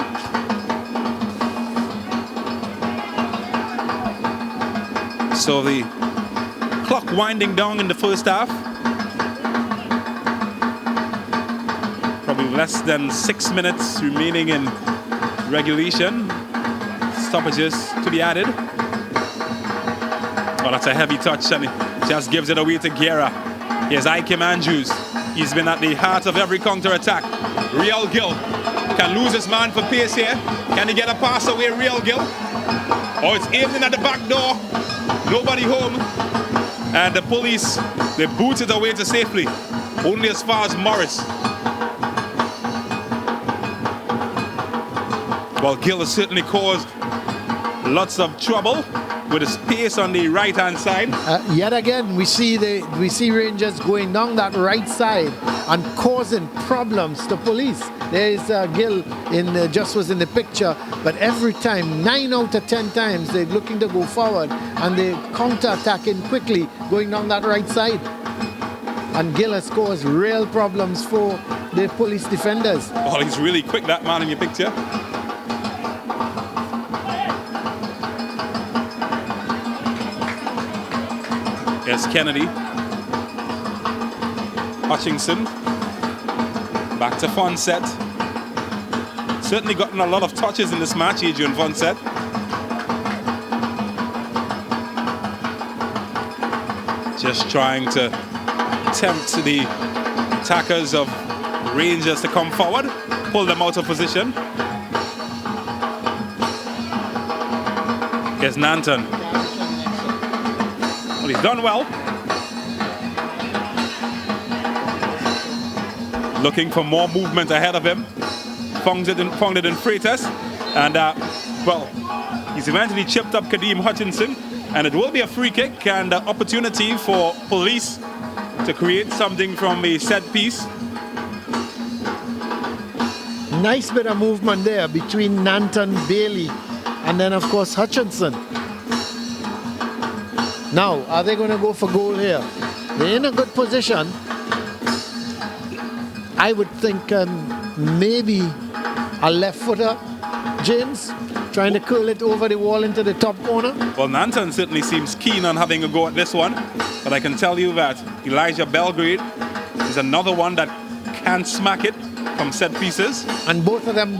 Speaker 2: So the clock winding down in the first half. Probably less than 6 minutes remaining in regulation. Stoppages to be added. Oh, that's a heavy touch, and it just gives it away to Guerra. Here's Ikem Andrews. He's been at the heart of every counter-attack. Real Gill can lose his man for pace here. Can he get a pass away, Real Gill? Oh, it's aimed in at the back door. Nobody home. And the police, they boot it away to safely. Only as far as Morris. Well, Gill has certainly caused lots of trouble with his pace on the right-hand side.
Speaker 5: Yet again, we see Rangers going down that right side and causing problems to police. There is Gill just was in the picture, but every time, 9 out of 10 times, they're looking to go forward and they counter-attacking quickly, going down that right side. And Gill has caused real problems for the police defenders.
Speaker 2: Oh, he's really quick, that man in your picture. Yes, Kennedy. Hutchinson. Back to Fonset. Certainly gotten a lot of touches in this match, Adrian Fonset. Just trying to tempt the attackers of Rangers to come forward, pull them out of position. Here's Nanton. Well, he's done well. Looking for more movement ahead of him. Found it in Freitas. And, well, he's eventually chipped up Kadeem Hutchinson. And it will be a free kick and an opportunity for police to create something from a set piece.
Speaker 5: Nice bit of movement there between Nanton, Bailey, and then, of course, Hutchinson. Now, are they going to go for goal here? They're in a good position. I would think maybe a left footer, James, trying to curl it over the wall into the top corner.
Speaker 2: Well, Nanton certainly seems keen on having a go at this one. But I can tell you that Elijah Belgrade is another one that can smack it from set pieces.
Speaker 5: And both of them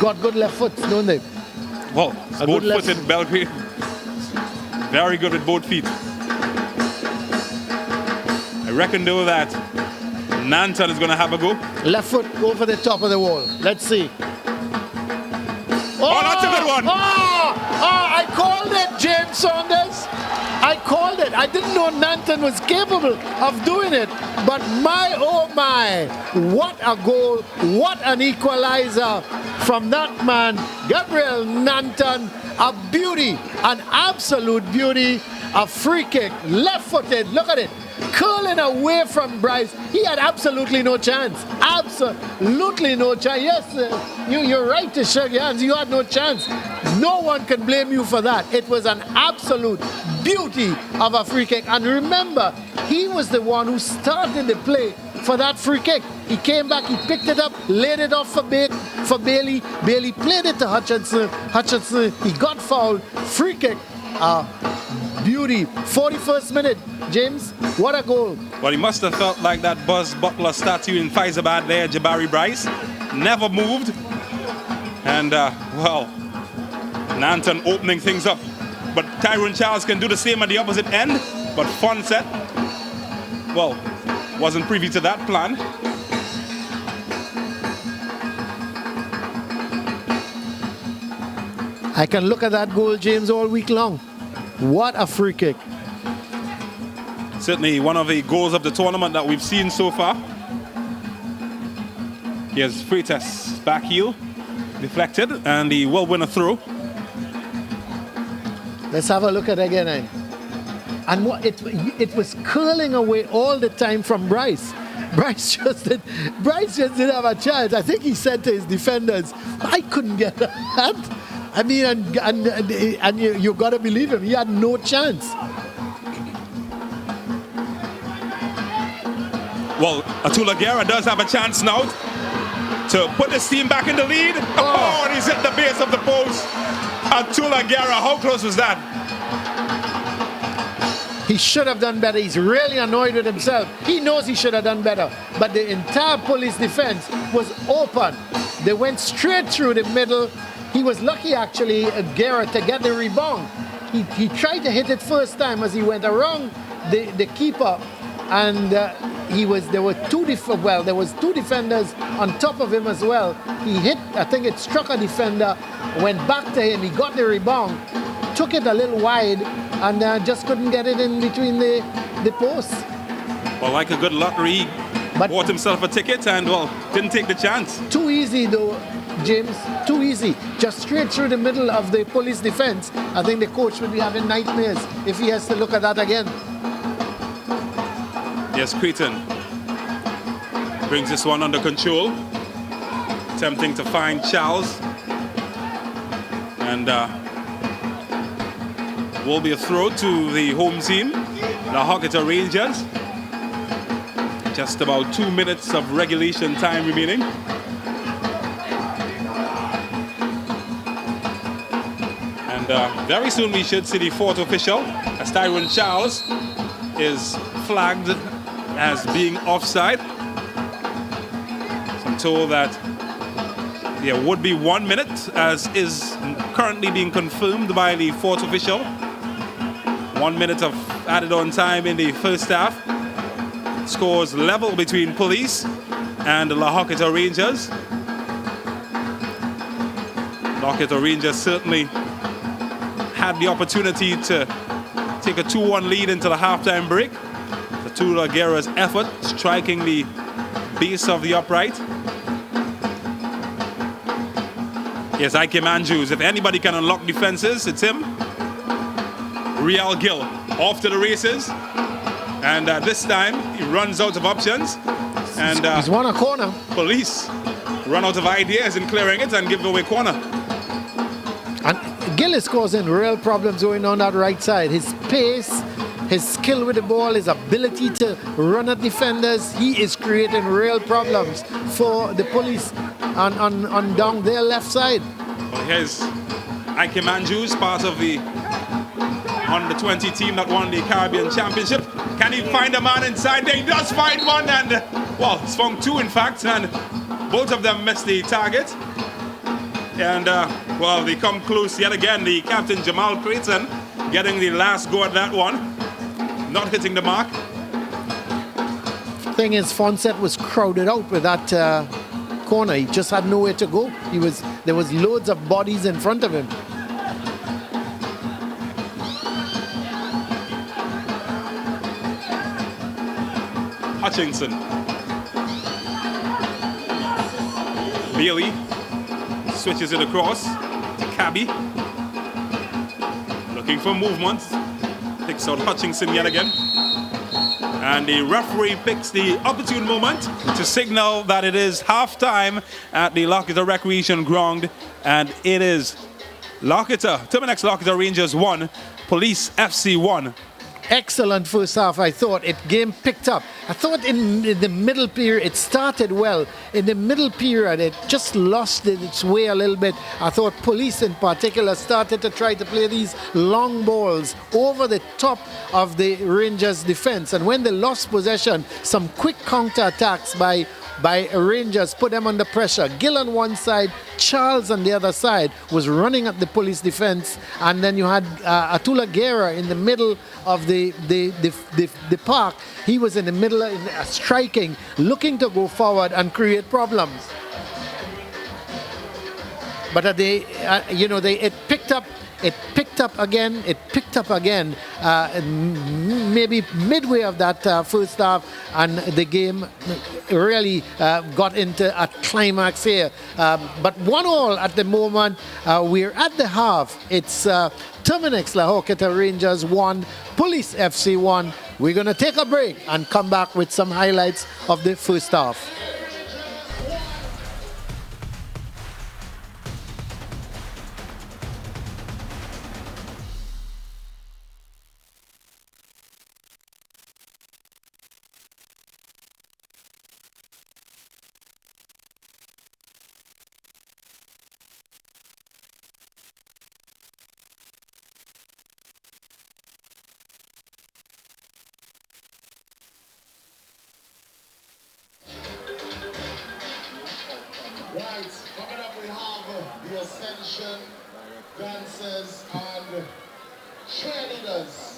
Speaker 5: got good left foot, don't they?
Speaker 2: Well, both-footed Belgrade. Very good with both feet. I reckon though that Nanton is going to have a go.
Speaker 5: Left foot over the top of the wall. Let's see.
Speaker 2: Oh, that's a good one.
Speaker 5: I called it, James Saunders. I called it. I didn't know Nanton was capable of doing it. But my, oh my, what a goal. What an equalizer from that man, Gabriel Nanton. A beauty, an absolute beauty, a free kick, left-footed, look at it, curling away from Bryce. He had absolutely no chance, absolutely no chance. Yes, you're right to shake your hands, you had no chance. No one can blame you for that. It was an absolute beauty of a free kick. And remember, he was the one who started the play for that free kick. He came back, he picked it up, laid it off for Bailey. Bailey played it to Hutchinson. He got fouled. Free kick. Beauty. 41st minute. James, what a goal.
Speaker 2: Well, he must have felt like that Buzz Butler statue in Faizabad there, Jabari Bryce. Never moved. And, well, Nanton opening things up. But Tyrone Charles can do the same at the opposite end. But Fonset, well, wasn't privy to that plan.
Speaker 5: I can look at that goal, James, all week long. What a free kick.
Speaker 2: Certainly one of the goals of the tournament that we've seen so far. Here's Freitas back heel, deflected, and he will win a throw.
Speaker 5: Let's have a look at it again. And what it was curling away all the time from Bryce. Bryce just didn't have a chance. I think he said to his defenders, I couldn't get that. I mean, and you got to believe him. He had no chance.
Speaker 2: Well, Atula Guerra does have a chance now to put this team back in the lead. Oh, and he's hit the base of the post. Atula Guerra, how close was that?
Speaker 5: He should have done better. He's really annoyed with himself. He knows he should have done better. But the entire police defense was open. They went straight through the middle. He was lucky, actually, Guerra, to get the rebound. He tried to hit it first time as he went around the keeper. And there was two defenders on top of him as well. He hit, I think it struck a defender, went back to him, he got the rebound, took it a little wide, and just couldn't get it in between the posts.
Speaker 2: Well, like a good lottery, he bought himself a ticket and, well, didn't take the chance.
Speaker 5: Too easy though, James, too easy. Just straight through the middle of the police defense. I think the coach would be having nightmares if he has to look at that again.
Speaker 2: Yes, Creighton brings this one under control, attempting to find Charles, and will be a throw to the home team, La Horquetta Rangers. Just about 2 minutes of regulation time remaining. And very soon we should see the fourth official, as Tyrone Charles is flagged as being offside. So I'm told that there would be 1 minute, as is currently being confirmed by the fourth official. 1 minute of added on time in the first half. Scores level between Police and the La Horquetta Rangers. La Horquetta Rangers certainly had the opportunity to take a 2-1 lead into the halftime break. Atula Guerra's effort striking the base of the upright. Yes, Ike Manjus, if anybody can unlock defenses, it's him. Real Gill off to the races, and this time he runs out of options, and
Speaker 5: he's won a corner.
Speaker 2: Police run out of ideas in clearing it and give away corner.
Speaker 5: And Gill is causing real problems going on that right side. His pace, his skill with the ball, his ability to run at defenders, he is creating real problems for the Police on down their left side.
Speaker 2: Well, here's Ike Manjus, part of the under-20 team that won the Caribbean Championship. Can he find a man inside there? He does find one, and well, he's found two in fact, and both of them missed the target. And well, they come close yet again. The captain Jamal Creighton getting the last go at that one, not hitting the mark.
Speaker 5: Thing is, Fonset was crowded out with that corner. He just had nowhere to go. There was loads of bodies in front of him.
Speaker 2: Hutchinson. Bailey switches it across to Cabby. Looking for movement. Picks out Hutchinson yet again. And the referee picks the opportune moment to signal that it is half-time at the La Horquetta Recreation Ground. And it is Terminix La Horquetta Rangers 1, Police FC 1.
Speaker 5: Excellent first half, I thought. Game picked up. I thought in the middle period, it started well. In the middle period, it just lost its way a little bit. I thought Police in particular started to try to play these long balls over the top of the Rangers defense. And when they lost possession, some quick counter-attacks by Rangers put them under pressure. Gill on one side, Charles on the other side was running at the Police defense, and then you had Atula Guerra in the middle of the park. He was in the middle, striking, looking to go forward and create problems. But it picked up. It picked up again. Maybe midway of that first half, and the game really got into a climax here. But 1-1 at the moment. We're at the half. It's Terminix La Horquetta Rangers 1, Police FC 1. We're going to take a break and come back with some highlights of the first half. the Ascension dancers and cheerleaders.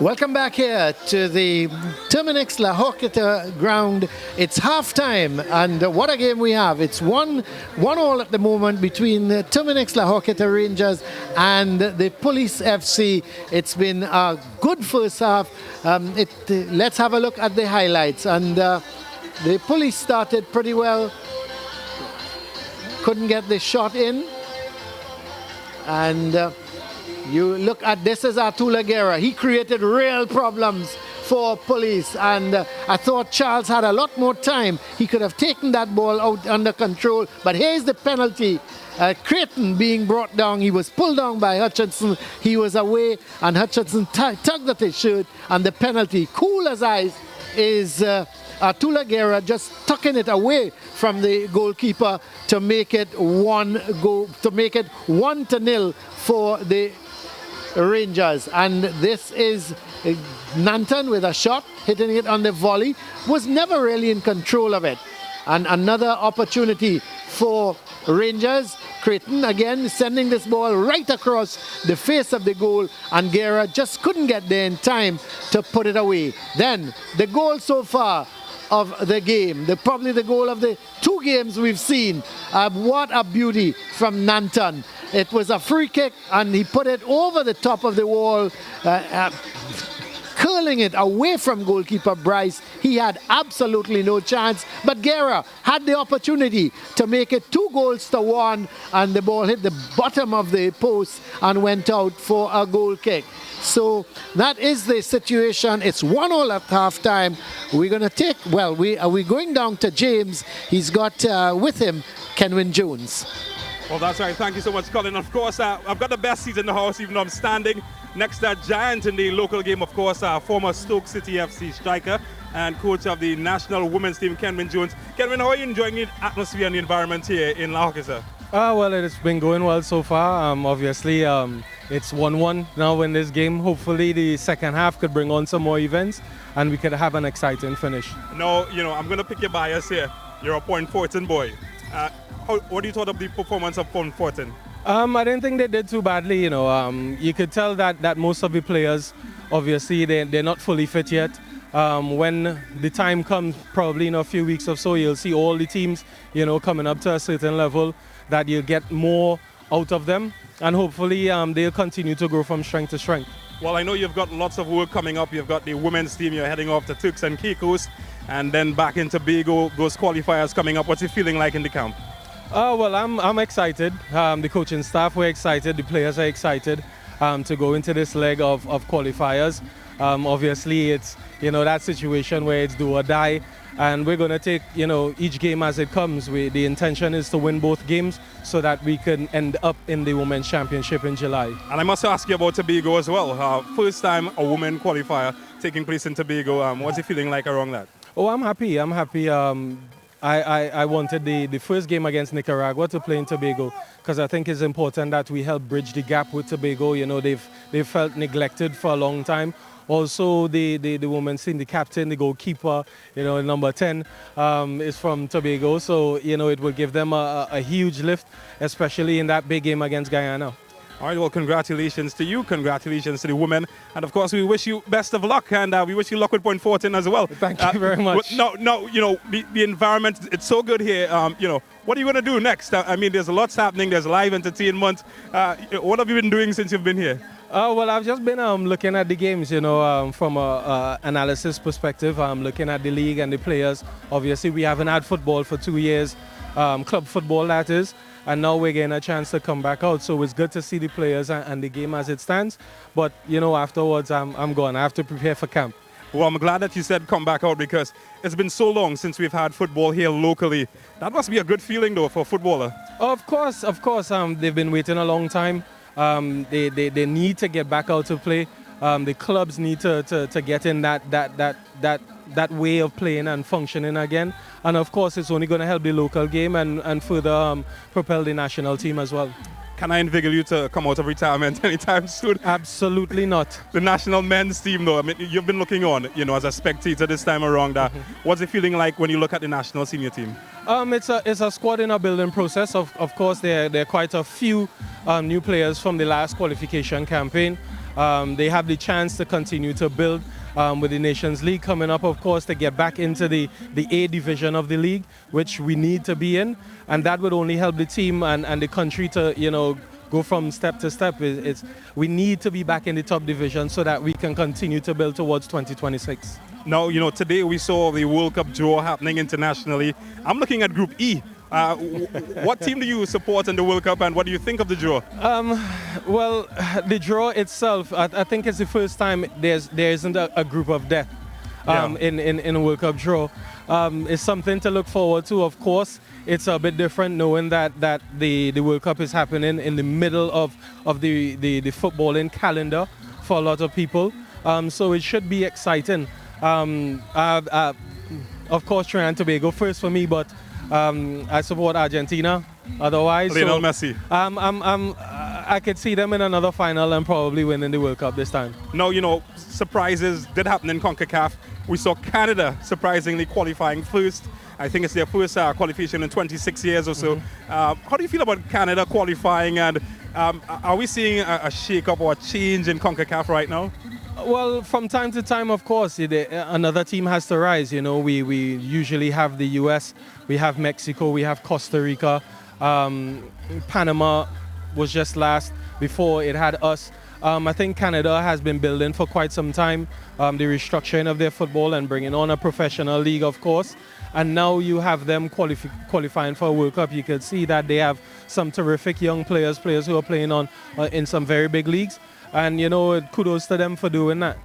Speaker 5: Welcome back here to the Terminix La Horquetta ground. It's halftime, and what a game we have. It's 1-1 at the moment between the Terminix La Horquetta Rangers and the Police FC. It's been a good first half. Let's have a look at the highlights. And the Police started pretty well. Couldn't get the shot in. And you look at this is Artula Guerra. He created real problems for Police, and I thought Charles had a lot more time. He could have taken that ball out under control, but here's the penalty. Creighton being brought down. He was pulled down by Hutchinson. He was away, and Hutchinson tugged at his shirt, and the penalty, cool as ice, is Artula Guerra just tucking it away from the goalkeeper to make it 1-0 for the Rangers. And this is Nanton with a shot, hitting it on the volley, was never really in control of it. And another opportunity for Rangers. Creighton again sending this ball right across the face of the goal, and Guerra just couldn't get there in time to put it away. Then the goal so far of the game, probably the goal of the two games we've seen. What a beauty from Nanton. It was a free kick, and he put it over the top of the wall, curling it away from goalkeeper Bryce. He had absolutely no chance, but Guerra had the opportunity to make it 2-1, and the ball hit the bottom of the post and went out for a goal kick. So that is the situation. It's 1-1 at halftime. We're going to take, we're going down to James. He's got with him Kenwin Jones.
Speaker 2: Well, that's right. Thank you so much, Colin. Of course, I've got the best seat in the house, even though I'm standing next to that giant in the local game, of course, former Stoke City FC striker and coach of the national women's team, Kenwin Jones. Kenwin, how are you enjoying the atmosphere and the environment here in La Horquetta?
Speaker 6: Well, it's been going well so far. Obviously, it's 1-1 now in this game. Hopefully, the second half could bring on some more events and we could have an exciting finish.
Speaker 2: No, I'm going to pick your bias here. You're a Point Fortin boy. What do you thought of the performance of Point Fortin?
Speaker 6: I didn't think they did too badly. You could tell that most of the players, obviously, they're not fully fit yet. When the time comes, probably in a few weeks or so, you'll see all the teams, coming up to a certain level that you'll get more out of them, and hopefully they'll continue to grow from strength to strength.
Speaker 2: Well, I know you've got lots of work coming up. You've got the women's team. You're heading off to Turks and Caicos, and then back into Tobago. Those qualifiers coming up. What's it feeling like in the camp?
Speaker 6: Well, I'm excited. The coaching staff were excited. The players are excited to go into this leg of qualifiers. Obviously, it's that situation where it's do or die, and we're going to take each game as it comes. The intention is to win both games so that we can end up in the Women's Championship in July. And
Speaker 2: I must ask you about Tobago as well. First time a women qualifier taking place in Tobago. What's it feeling like around that?
Speaker 6: Oh, I'm happy. I wanted the first game against Nicaragua to play in Tobago because I think it's important that we help bridge the gap with Tobago. You know, they've felt neglected for a long time. Also, the women's team, the captain, the goalkeeper, you know, number 10 is from Tobago. So, you know, it will give them a huge lift, especially in that big game against Guyana.
Speaker 2: All right, well, congratulations to you. Congratulations to the women. And, of course, we wish you best of luck. And we wish you luck with Point Fortin as well.
Speaker 6: Thank you very much.
Speaker 2: No, you know, the environment, it's so good here. You know, what are you going to do next? I mean, there's lots happening. There's live entertainment. What have you been doing since you've been here?
Speaker 6: Well, I've just been looking at the games, you know, from an analysis perspective. I'm looking at the league and the players. Obviously, we haven't had football for 2 years, club football, that is. And now we're getting a chance to come back out. So it's good to see the players and the game as it stands. But, you know, afterwards, I'm gone. I have to prepare for camp.
Speaker 2: Well, I'm glad that you said come back out because it's been so long since we've had football here locally. That must be a good feeling, though, for a footballer.
Speaker 6: Of course. They've been waiting a long time. They need to get back out to play. The clubs need to get in that way of playing and functioning again. And of course, it's only going to help the local game and further propel the national team as well.
Speaker 2: Can I inveigle you to come out of retirement anytime soon?
Speaker 6: Absolutely not.
Speaker 2: The national men's team, though, I mean, you've been looking on, you know, as a spectator this time around. What's it feeling like when you look at the national senior team?
Speaker 6: It's a squad in a building process. Of course, there are quite a few new players from the last qualification campaign. They have the chance to continue to build with the Nations League coming up, of course, to get back into the A division of the league, which we need to be in. And that would only help the team and the country to, you know, go from step to step. We need to be back in the top division so that we can continue to build towards 2026.
Speaker 2: Now, you know, today we saw the World Cup draw happening internationally. I'm looking at Group E. What team do you support in the World Cup and what do you think of the draw?
Speaker 6: Well, the draw itself, I think it's the first time there isn't a group of death in a World Cup draw. It's something to look forward to, of course. It's a bit different knowing that the World Cup is happening in the middle of the footballing calendar for a lot of people. So it should be exciting. Of course, Trinidad and Tobago first for me, but I support Argentina. Otherwise,
Speaker 2: Lionel Messi.
Speaker 6: I could see them in another final and probably winning the World Cup this time.
Speaker 2: Now, you know, surprises did happen in CONCACAF. We saw Canada surprisingly qualifying first. I think it's their first qualification in 26 years or so. How do you feel about Canada qualifying, and are we seeing a shake-up or a change in CONCACAF right now?
Speaker 6: Well, from time to time, of course, another team has to rise. You know, we usually have the US, we have Mexico, we have Costa Rica, Panama was just last. Before it had us. I think Canada has been building for quite some time, the restructuring of their football and bringing on a professional league, of course. And now you have them qualifying for a World Cup. You can see that they have some terrific young players who are playing in some very big leagues. And, you know, kudos to them for doing that.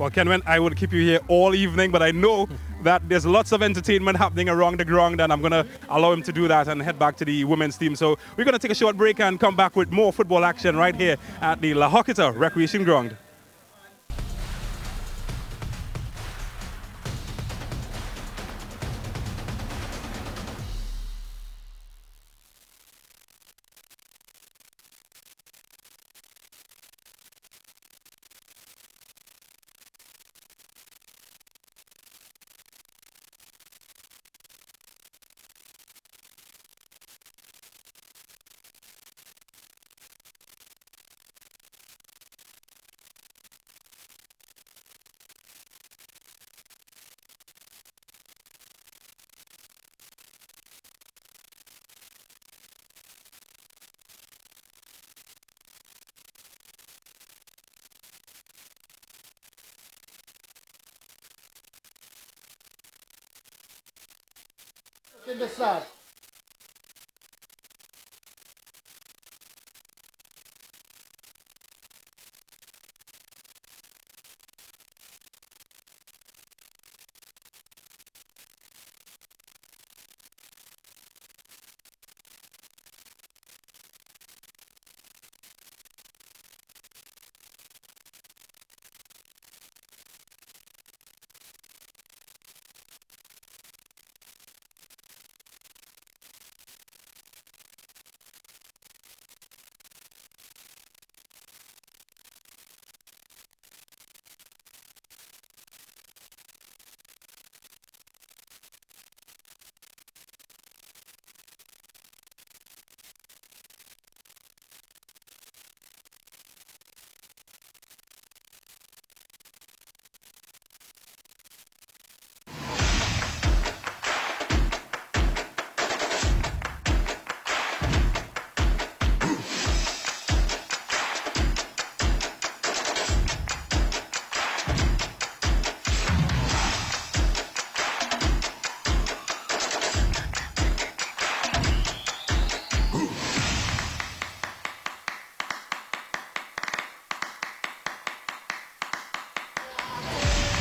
Speaker 2: Well, Kenwin, I would keep you here all evening, but I know that there's lots of entertainment happening around the ground, and I'm going to allow him to do that and head back to the women's team. So we're going to take a short break and come back with more football action right here at the La Horquetta Recreation Ground.
Speaker 5: In the start.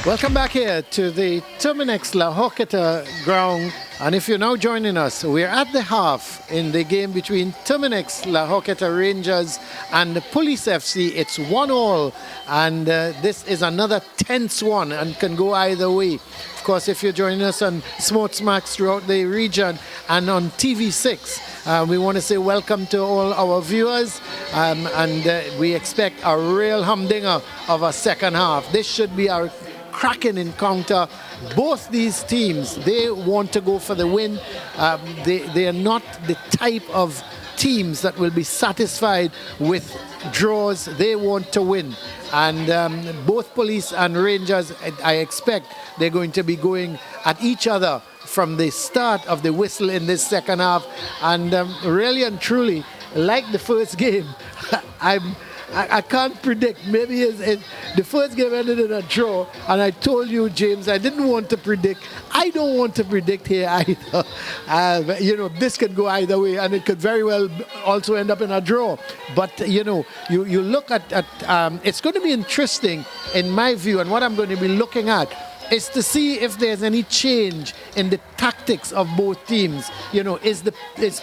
Speaker 5: Welcome back here to the Terminix La Horquetta ground. And if you're now joining us, we're at the half in the game between Terminix La Horquetta Rangers and the Police FC. It's 1-1, and this is another tense one and can go either way. Of course, if you're joining us on Sports Max throughout the region and on TV6, we want to say welcome to all our viewers, and we expect a real humdinger of a second half. This should be our cracking encounter. Both these teams, they want to go for the win. They are not the type of teams that will be satisfied with draws. They want to win. And both Police and Rangers, I expect they're going to be going at each other from the start of the whistle in this second half. And really and truly, like the first game, I can't predict. Maybe the first game ended in a draw, and I told you, James, I didn't want to predict. I don't want to predict here either. This could go either way, and it could very well also end up in a draw. But, you look at it's going to be interesting, in my view, and what I'm going to be looking at is to see if there's any change in the tactics of both teams. Is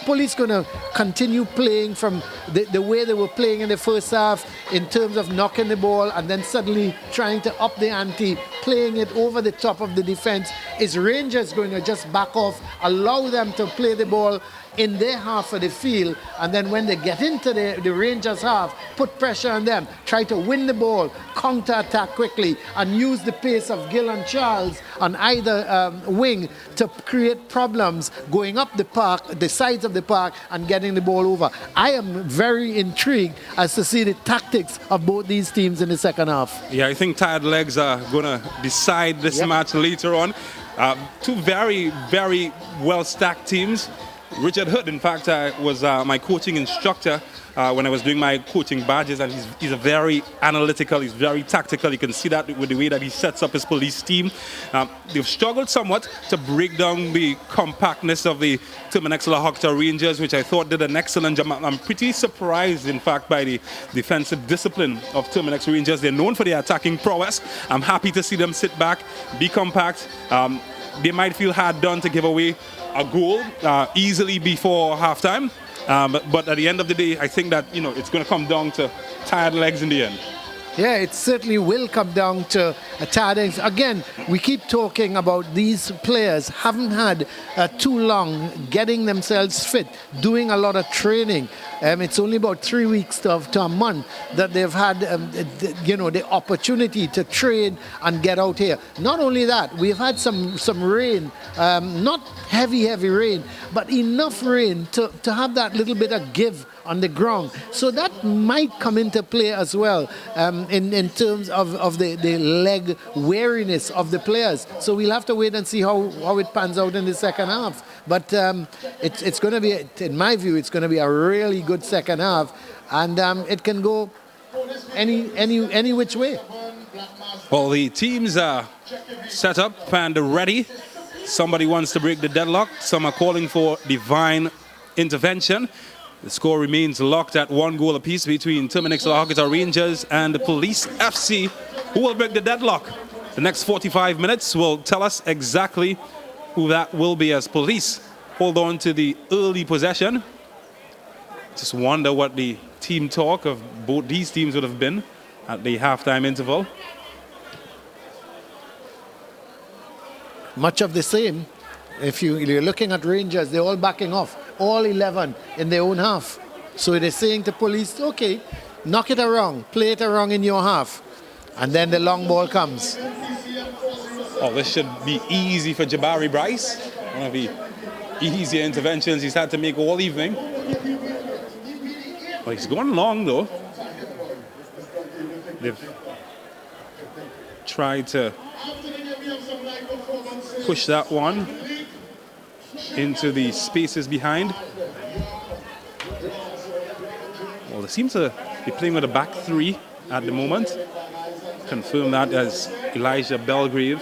Speaker 5: Police going to continue playing from the way they were playing in the first half in terms of knocking the ball and then suddenly trying to up the ante, playing it over the top of the defense? Is Rangers going to just back off, allow them to play the ball in their half of the field, and then when they get into the Rangers half, put pressure on them, try to win the ball, counter-attack quickly, and use the pace of Gill and Charles on either wing to create problems going up the park, the sides of the park, and getting the ball over? I am very intrigued as to see the tactics of both these teams in the second half.
Speaker 2: Yeah, I think tired legs are going to decide this match later on. Two very, very well-stacked teams. Richard Hood, in fact, was my coaching instructor when I was doing my coaching badges, and he's a very analytical, he's very tactical. You can see that with the way that he sets up his Police team. They've struggled somewhat to break down the compactness of the Terminix La Horquetta Rangers, which I thought did an excellent job. I'm pretty surprised, in fact, by the defensive discipline of Terminix Rangers. They're known for their attacking prowess. I'm happy to see them sit back, be compact. They might feel hard done to give away a goal easily before halftime, but at the end of the day, I think that it's going to come down to tired legs in the end.
Speaker 5: Yeah, it certainly will come down to tired legs. Again, we keep talking about these players haven't had too long getting themselves fit, doing a lot of training. It's only about 3 weeks to a month that they've had the opportunity to train and get out here. Not only that, we've had some rain, not heavy rain, but enough rain to have that little bit of give on the ground. So that might come into play as well in terms of the leg weariness of the players. So we'll have to wait and see how it pans out in the second half. But it's going to be, in my view, it's going to be a really good second half, and it can go any which way.
Speaker 2: Well, the teams are set up and ready. Somebody wants to break the deadlock. Some are calling for divine intervention. The score remains locked at 1 goal apiece between Terminix La Horquetta Rangers and the Police FC. Who will break the deadlock? The next 45 minutes will tell us exactly who that will be, as Police hold on to the early possession. Just wonder what the team talk of both these teams would have been at the halftime interval.
Speaker 5: Much of the same. If you're looking at Rangers, they're all backing off, all 11 in their own half. So they're saying to Police, okay, knock it around, play it around in your half. And then the long ball comes.
Speaker 2: Oh, this should be easy for Jabari Bryce. One of the easier interventions he's had to make all evening. Well, he's going long, though. They've tried to push that one into the spaces behind. Well, they seem to be playing with a back three at the moment. Confirm that as Elijah Belgrave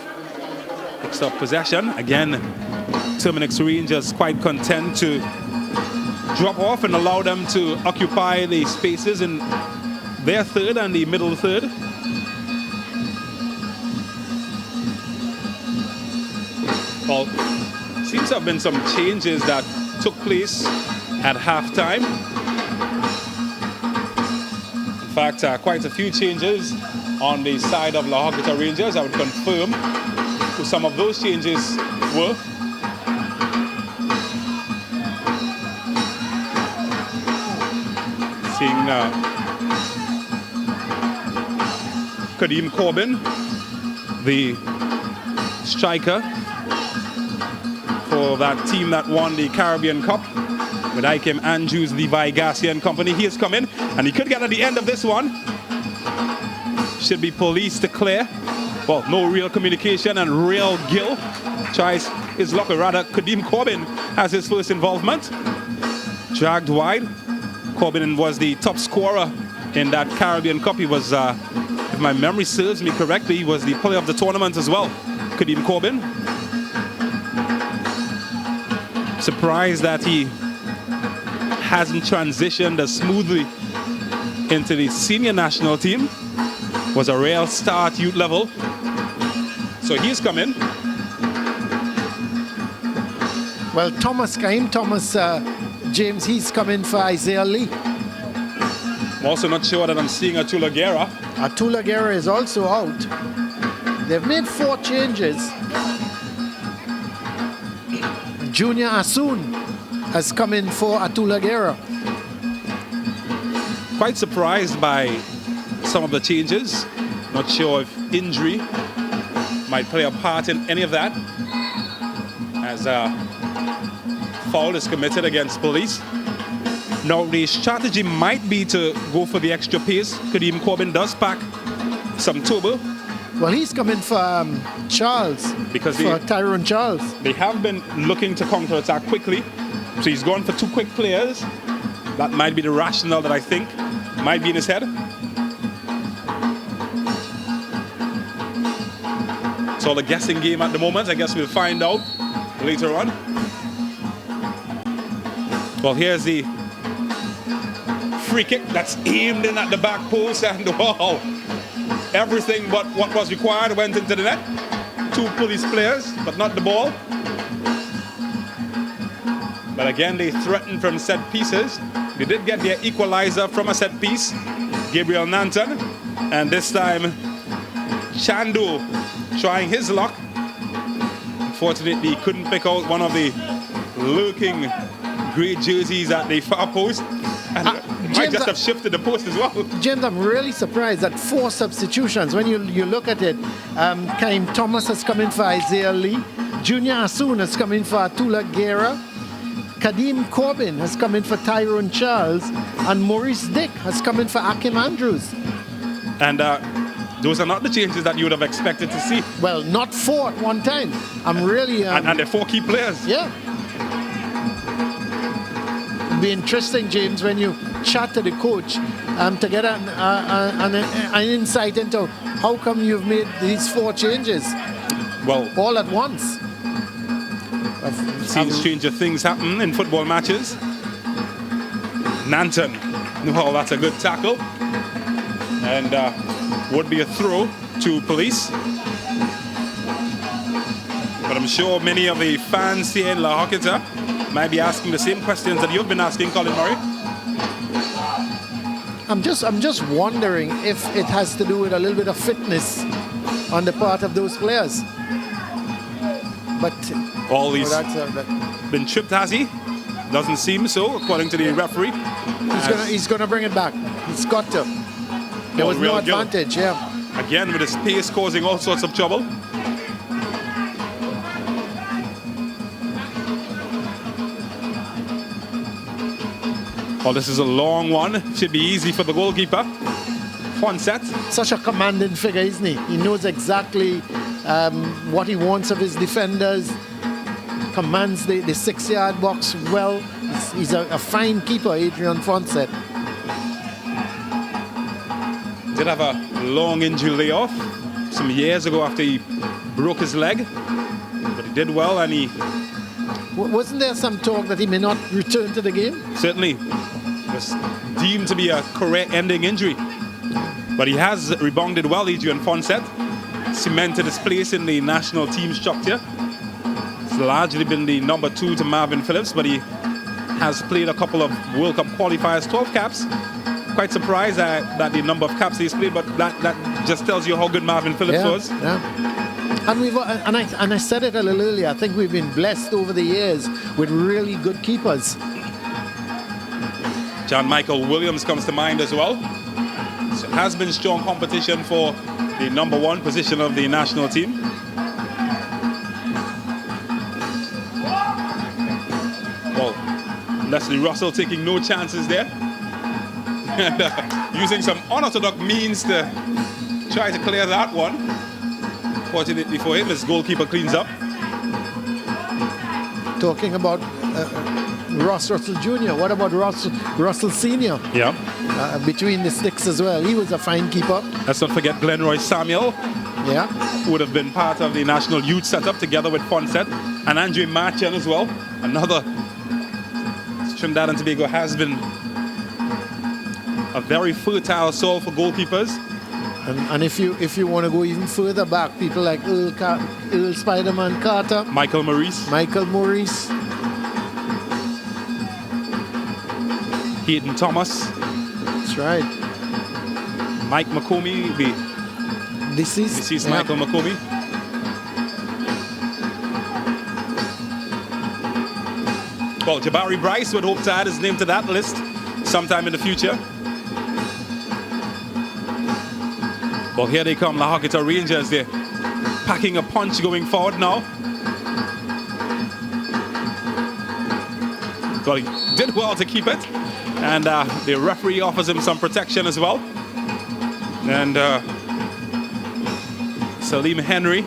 Speaker 2: picks up possession. Again, Terminix Rangers quite content to drop off and allow them to occupy the spaces in their third and the middle third. Well, seems to have been some changes that took place at halftime. In fact, quite a few changes on the side of La Horquetta Rangers. I would confirm who some of those changes were. Seeing Kadeem Corbin, the striker for that team that won the Caribbean Cup with Ikem Andrews, Levi Garcia and company. He has come in and he could get at the end of this one. Should be police to clear. Well, no real communication and real Gill tries his luck, or rather Kadeem Corbin has his first involvement. Dragged wide. Corbin was the top scorer in that Caribbean Cup. He was, if my memory serves me correctly, he was the player of the tournament as well, Kadeem Corbin. Surprised that he hasn't transitioned as smoothly into the senior national team. Was a real star at youth level. So he's come in.
Speaker 5: Well, Kaim Thomas, James, he's coming for Isaiah Lee.
Speaker 2: I'm also not sure that I'm seeing Atula Guerra.
Speaker 5: Atula Guerra is also out. They've made 4 changes. Junior Asun has come in for Atula Guerra.
Speaker 2: Quite surprised by some of the changes. Not sure if injury might play a part in any of that, as a foul is committed against police. Now the strategy might be to go for the extra pace. Kadeem Corbin does pack some turbo.
Speaker 5: Well, he's coming for Charles,
Speaker 2: because
Speaker 5: for Tyrone Charles.
Speaker 2: They have been looking to counter-attack quickly, so he's gone for 2 quick players. That might be the rationale that I think might be in his head. It's all a guessing game at the moment. I guess we'll find out later on. Well, here's the free kick that's aimed in at the back post, and wow, everything but what was required went into the net. 2 police players, but not the ball. But again, they threatened from set pieces. They did get their equalizer from a set piece, Gabriel Nanton, and this time Chandu trying his luck. Unfortunately, he couldn't pick out one of the lurking grey jerseys at the far post, and might just have shifted the post as well.
Speaker 5: James, I'm really surprised at 4 substitutions. When you look at it, Kaim Thomas has come in for Isaiah Lee, Junior Asun has come in for Atula Guerra, Kadeem Corbin has come in for Tyrone Charles, and Maurice Dick has come in for Akim Andrews.
Speaker 2: And those are not the changes that you would have expected to see.
Speaker 5: Well, not 4 at one time. I'm really...
Speaker 2: and they're 4 key players.
Speaker 5: Yeah. It'd be interesting, James, when you chat to the coach to get an insight into how come you've made these 4 changes,
Speaker 2: well,
Speaker 5: all at once.
Speaker 2: I've seen stranger things happen in football matches. Nanton, well, that's a good tackle, and would be a throw to police. But I'm sure many of the fans here in La Horquetta might be asking the same questions that you've been asking, Colin Murray.
Speaker 5: I'm just wondering if it has to do with a little bit of fitness on the part of those players. But
Speaker 2: all these been tripped, has he? Doesn't seem so, according to the referee.
Speaker 5: He's gonna bring it back. He's got to. There was no advantage, yeah.
Speaker 2: Again, with his pace causing all sorts of trouble. Well, this is a long one. Should be easy for the goalkeeper. One set.
Speaker 5: Such a commanding figure, isn't he? He knows exactly what he wants of his defenders. Commands the 6-yard box well. He's a fine keeper, Adrian Fonset.
Speaker 2: Did have a long injury layoff some years ago after he broke his leg. But he did well, and he...
Speaker 5: Wasn't there some talk that he may not return to the game?
Speaker 2: Certainly. It was deemed to be a career-ending injury. But he has rebounded well, Adrian Fonset. Cemented his place in the national team structure. It's largely been the number 2 to Marvin Phillips, but he has played a couple of World Cup qualifiers, 12 caps. Quite surprised that the number of caps he's played, but that just tells you how good Marvin Phillips was.
Speaker 5: Yeah. And I said it a little earlier. I think we've been blessed over the years with really good keepers.
Speaker 2: John Michael Williams comes to mind as well. So it has been strong competition for the number 1 position of the national team. Well, Leslie Russell taking no chances there. And using some unorthodox means to try to clear that one. Fortunately for him, his goalkeeper cleans up.
Speaker 5: Talking about Ross Russell Jr., what about Russell Sr.?
Speaker 2: Yeah.
Speaker 5: Between the sticks as well. He was a fine keeper.
Speaker 2: Let's not forget Glenroy Samuel.
Speaker 5: Yeah.
Speaker 2: Who would have been part of the national youth setup together with Fonset. And Andre Marchand as well. Another. Trinidad and Tobago has been a very fertile soil for goalkeepers.
Speaker 5: And if you want to go even further back, people like Earl Spider-Man Carter,
Speaker 2: Michael Maurice, Hayden Thomas.
Speaker 5: That's right.
Speaker 2: Mike McComey, the deceased Michael McComey. Well, Jabari Bryce would hope to add his name to that list sometime in the future. Well, here they come, La Horquetta Rangers. They're packing a punch going forward now. Well, he did well to keep it. And the referee offers him some protection as well. And Salim Henry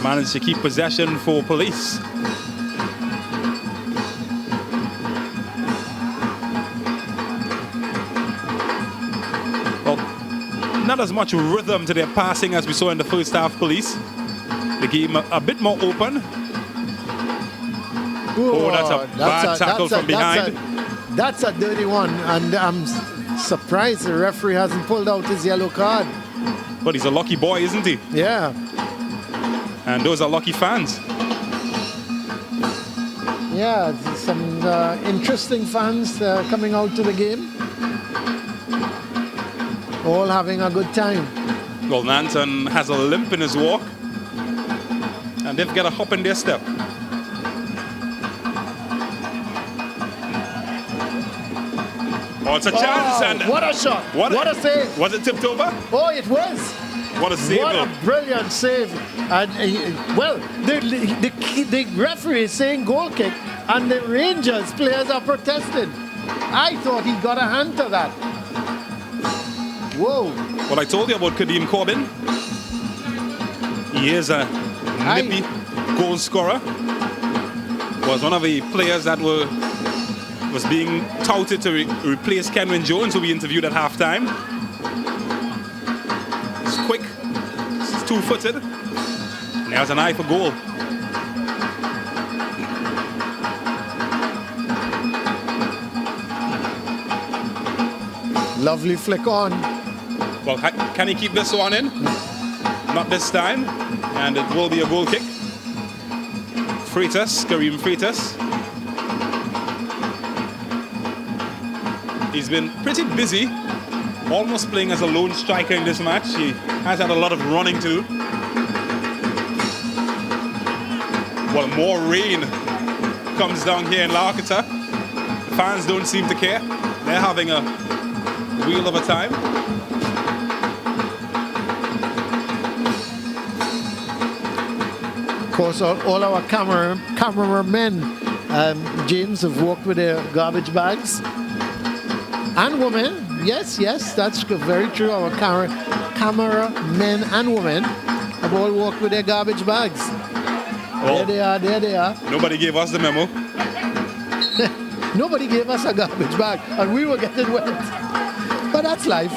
Speaker 2: managed to keep possession for Police. Not as much rhythm to their passing as we saw in the first half, Police. The game a bit more open.
Speaker 5: Ooh,
Speaker 2: that's a bad tackle from behind.
Speaker 5: That's a dirty one, and I'm surprised the referee hasn't pulled out his yellow card.
Speaker 2: But he's a lucky boy, isn't he?
Speaker 5: Yeah.
Speaker 2: And those are lucky fans.
Speaker 5: Yeah, some interesting fans coming out to the game. All having a good time.
Speaker 2: Well, Nanton has a limp in his walk. And they've got a hop in their step. Oh, it's a chance. And
Speaker 5: what a shot. What a save.
Speaker 2: Was it tipped over?
Speaker 5: Oh, it was.
Speaker 2: What a save.
Speaker 5: What a brilliant save. And, the referee is saying goal kick, and the Rangers players are protesting. I thought he got a hand to that. Whoa.
Speaker 2: Well, I told you about Kadeem Corbin. He is a nippy goal scorer. Was one of the players that was being touted to replace Kenwin Jones, who we interviewed at halftime. He's quick. He's two-footed. And he has an eye for goal.
Speaker 5: Lovely flick on.
Speaker 2: Well, can he keep this one in? Not this time. And it will be a goal kick. Freitas, Kareem Freitas. He's been pretty busy, almost playing as a lone striker in this match. He has had a lot of running to do. Well, more rain comes down here in La Horquetta. The fans don't seem to care. They're having a wheel of a time.
Speaker 5: Of course, all our cameramen, James, have walked with their garbage bags. And women, yes, that's very true. Our cameramen and women have all walked with their garbage bags.
Speaker 2: Well,
Speaker 5: there they are.
Speaker 2: Nobody gave us the memo.
Speaker 5: Nobody gave us a garbage bag, and we were getting wet. But that's life.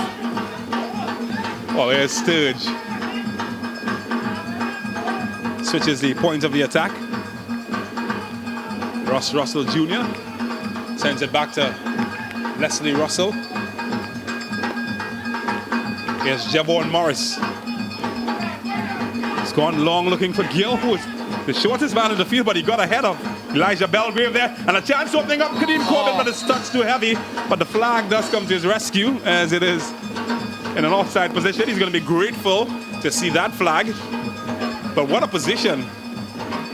Speaker 2: Well, here's Sturge. Switches the point of the attack. Ross Russell Jr. sends it back to Leslie Russell. Here's Javon Morris. It's gone long looking for Gill, who is the shortest man in the field, but he got ahead of Elijah Belgrave there. And a chance opening up. Kadeem Corbett, but it's touched too heavy. But the flag does come to his rescue, as it is in an offside position. He's going to be grateful to see that flag. But what a position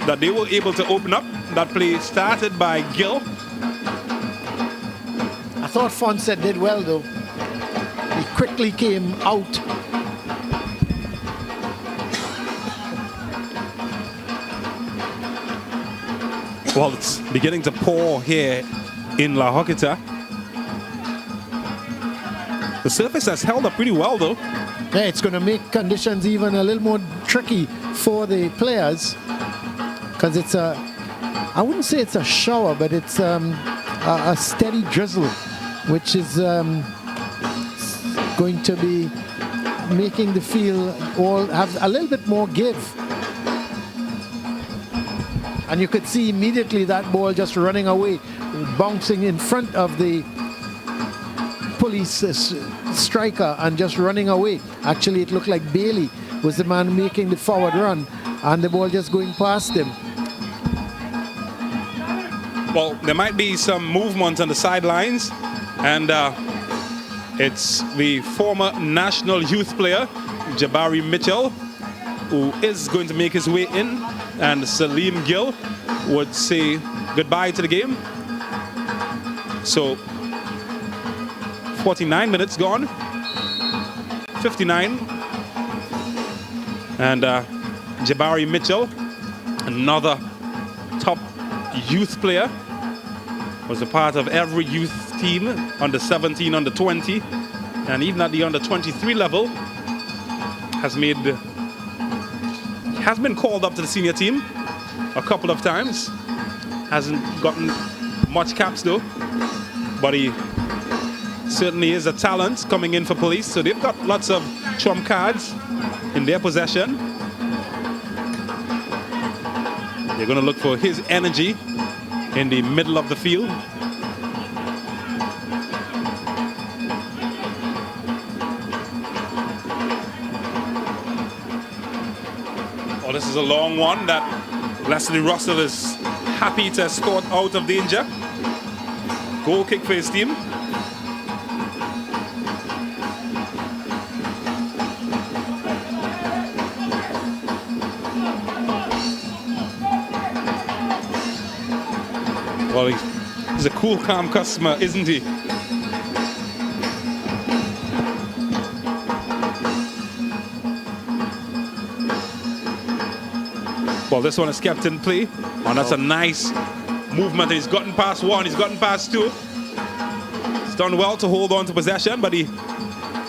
Speaker 2: that they were able to open up. That play started by Gill.
Speaker 5: I thought Fonset did well, though. He quickly came out.
Speaker 2: Well, it's beginning to pour here in La Horquetta. The surface has held up pretty well, though.
Speaker 5: Yeah, it's going to make conditions even a little more tricky for the players, because it's I wouldn't say it's a shower, but it's a steady drizzle, which is going to be making the field all have a little bit more give. And you could see immediately that ball just running away, bouncing in front of the police striker and just running away. Actually, it looked like Bailey was the man making the forward run, and the ball just going past him.
Speaker 2: Well, there might be some movement on the sidelines, and it's the former national youth player, Jabari Mitchell, who is going to make his way in, and Salim Gill would say goodbye to the game. So 49 minutes gone, 59, and Jabari Mitchell, another top youth player, was a part of every youth team, under 17, under 20, and even at the under 23 level, has been called up to the senior team a couple of times. Hasn't gotten much caps though, but he certainly is a talent coming in for Police. So they've got lots of trump cards in their possession. They're going to look for his energy in the middle of the field. Oh, this is a long one that Leslie Russell is happy to escort out of danger. Goal kick for his team. Well, he's a cool, calm customer, isn't he? Well, this one is kept in play. And that's a nice movement. He's gotten past one, he's gotten past two. He's done well to hold on to possession, but he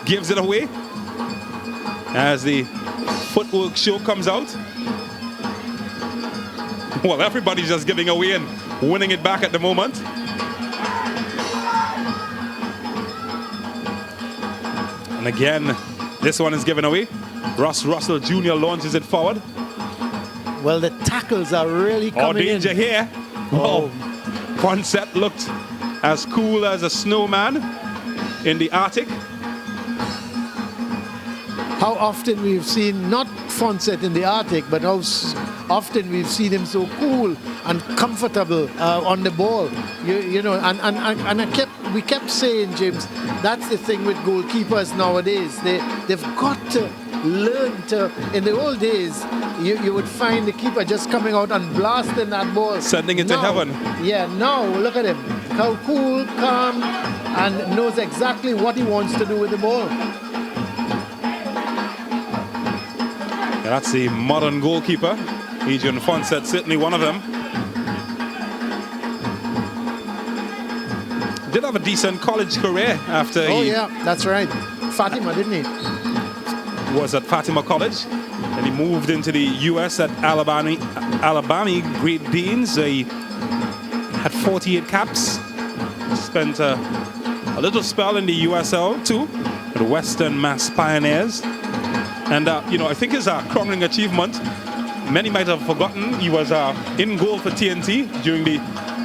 Speaker 2: gives it away as the footwork show comes out. Well, everybody's just giving away and winning it back at the moment. And again, this one is given away. Russ Russell Jr. launches it forward.
Speaker 5: Well, the tackles are really coming in.
Speaker 2: Oh, danger here. Oh, one set looked as cool as a snowman in the Arctic.
Speaker 5: How often we've seen, not Fonset in the Arctic, but how often we've seen him so cool and comfortable on the ball. You know, and we kept saying, James, that's the thing with goalkeepers nowadays. They've got to learn to, in the old days, you would find the keeper just coming out and blasting that ball.
Speaker 2: Sending it to heaven.
Speaker 5: Yeah, now look at him. How cool, calm, and knows exactly what he wants to do with the ball.
Speaker 2: Yeah, that's the modern goalkeeper. Adrian Fonset, certainly one of them. Did have a decent college career after
Speaker 5: yeah, that's right. Fatima, didn't he?
Speaker 2: Was at Fatima College. And he moved into the U.S. at Alabama Great Danes. He had 48 caps. Spent a little spell in the USL too, at Western Mass Pioneers. And I think his crowning achievement, many might have forgotten, he was in goal for TNT during the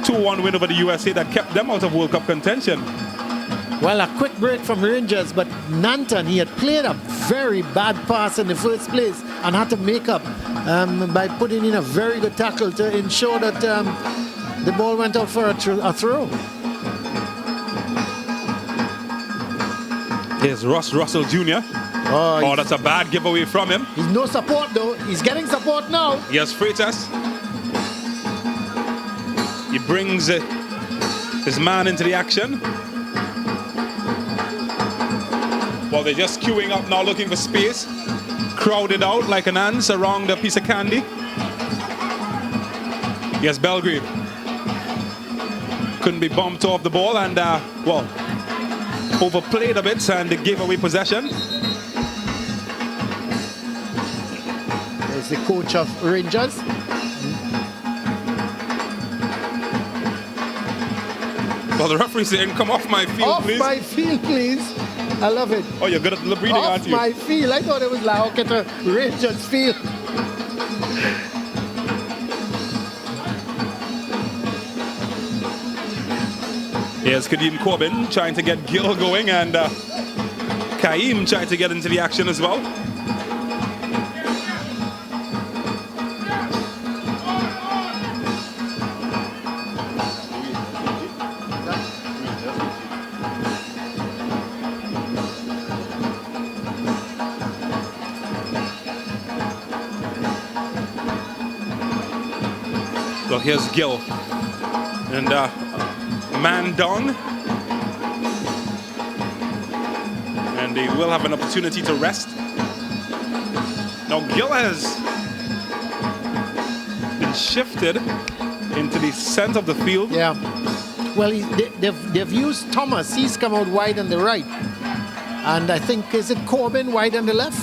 Speaker 2: 2-1 win over the USA that kept them out of World Cup contention.
Speaker 5: Well, a quick break from Rangers, but Nanton, he had played a very bad pass in the first place and had to make up by putting in a very good tackle to ensure that the ball went out for a throw.
Speaker 2: Here's Russ Russell Jr. Oh, that's a bad giveaway from him.
Speaker 5: He's no support though. He's getting support now.
Speaker 2: Yes, Freitas. He brings his man into the action. Well, they're just queuing up now, looking for space. Crowded out like an ants around a piece of candy. Yes, Belgrade. Couldn't be bumped off the ball and, well, overplayed a bit and they gave away possession.
Speaker 5: There's the coach of Rangers.
Speaker 2: Well, the referee saying, come off my field, please.
Speaker 5: Off my field, please. I love it.
Speaker 2: Oh, you're good at the breathing, aren't you?
Speaker 5: Off my field. I thought it was La Horquetta Rangers field.
Speaker 2: Here's Kadeem Corbin trying to get Gill going and Kaim trying to get into the action as well. Well, here's Gill and man down, and they will have an opportunity to rest. Now Gill has been shifted into the center of the field.
Speaker 5: Yeah. Well, they've used Thomas. He's come out wide on the right, and I think is it Corbin wide on the left.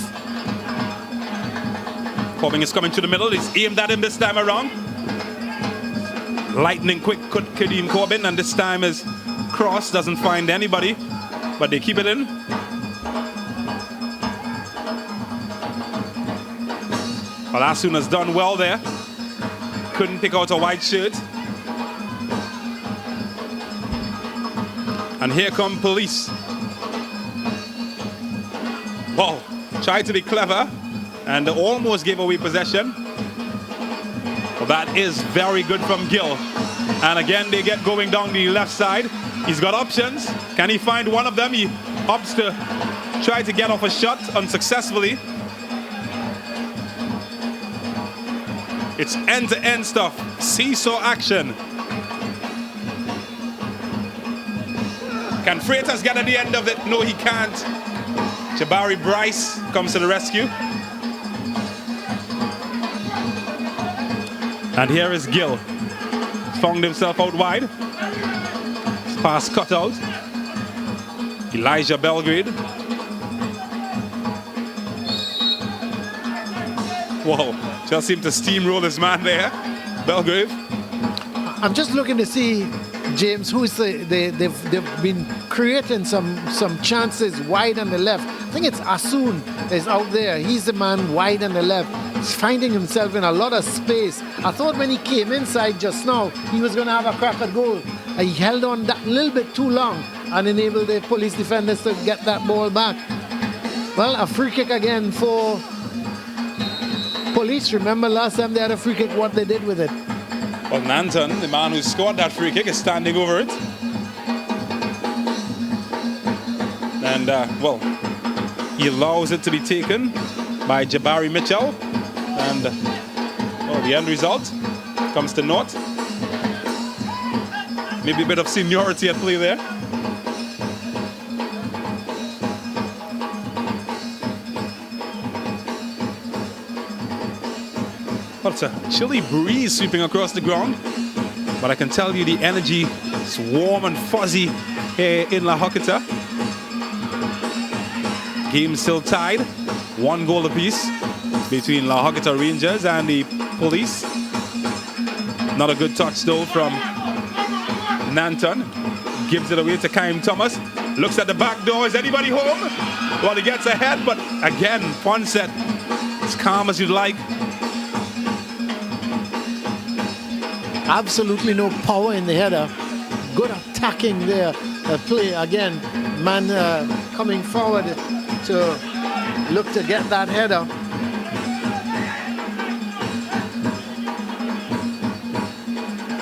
Speaker 2: Corbin is coming to the middle. He's aimed at him this time around. Lightning quick Kadeem Corbin, and this time his cross doesn't find anybody, but they keep it in. Well, Asun has done well there. Couldn't pick out a white shirt. And here come police. Wow, tried to be clever and almost gave away possession. Well, that is very good from Gill. And again, they get going down the left side. He's got options. Can he find one of them? He opts to try to get off a shot unsuccessfully. It's end-to-end stuff. Seesaw action. Can Freitas get at the end of it? No, he can't. Jabari Bryce comes to the rescue. And here is Gill. Found himself out wide. His pass cut out. Elijah Belgrade. Whoa, just seemed to steamroll his man there. Belgrade.
Speaker 5: I'm just looking to see, James, they've been creating some chances wide on the left. I think it's Asun is out there. He's the man wide on the left. He's finding himself in a lot of space. I thought when he came inside just now, he was going to have a crack at goal. He held on that little bit too long and enabled the police defenders to get that ball back. Well, a free kick again for police. Remember last time they had a free kick, what they did with it.
Speaker 2: Well, Nanton, the man who scored that free kick, is standing over it. And, well, he allows it to be taken by Jabari Mitchell. And, well, the end result comes to naught. Maybe a bit of seniority at play there. Well, it's a chilly breeze sweeping across the ground, but I can tell you the energy is warm and fuzzy here in La Horquetta. Game still tied, 1 goal apiece between La Horquetta Rangers and the police. Not a good touch though from Nanton. Gives it away to Kaim Thomas. Looks at the back door. Is anybody home? Well, he gets ahead, but again, one set as calm as you'd like.
Speaker 5: Absolutely no power in the header. Good attacking there play. Again, man coming forward to look to get that header.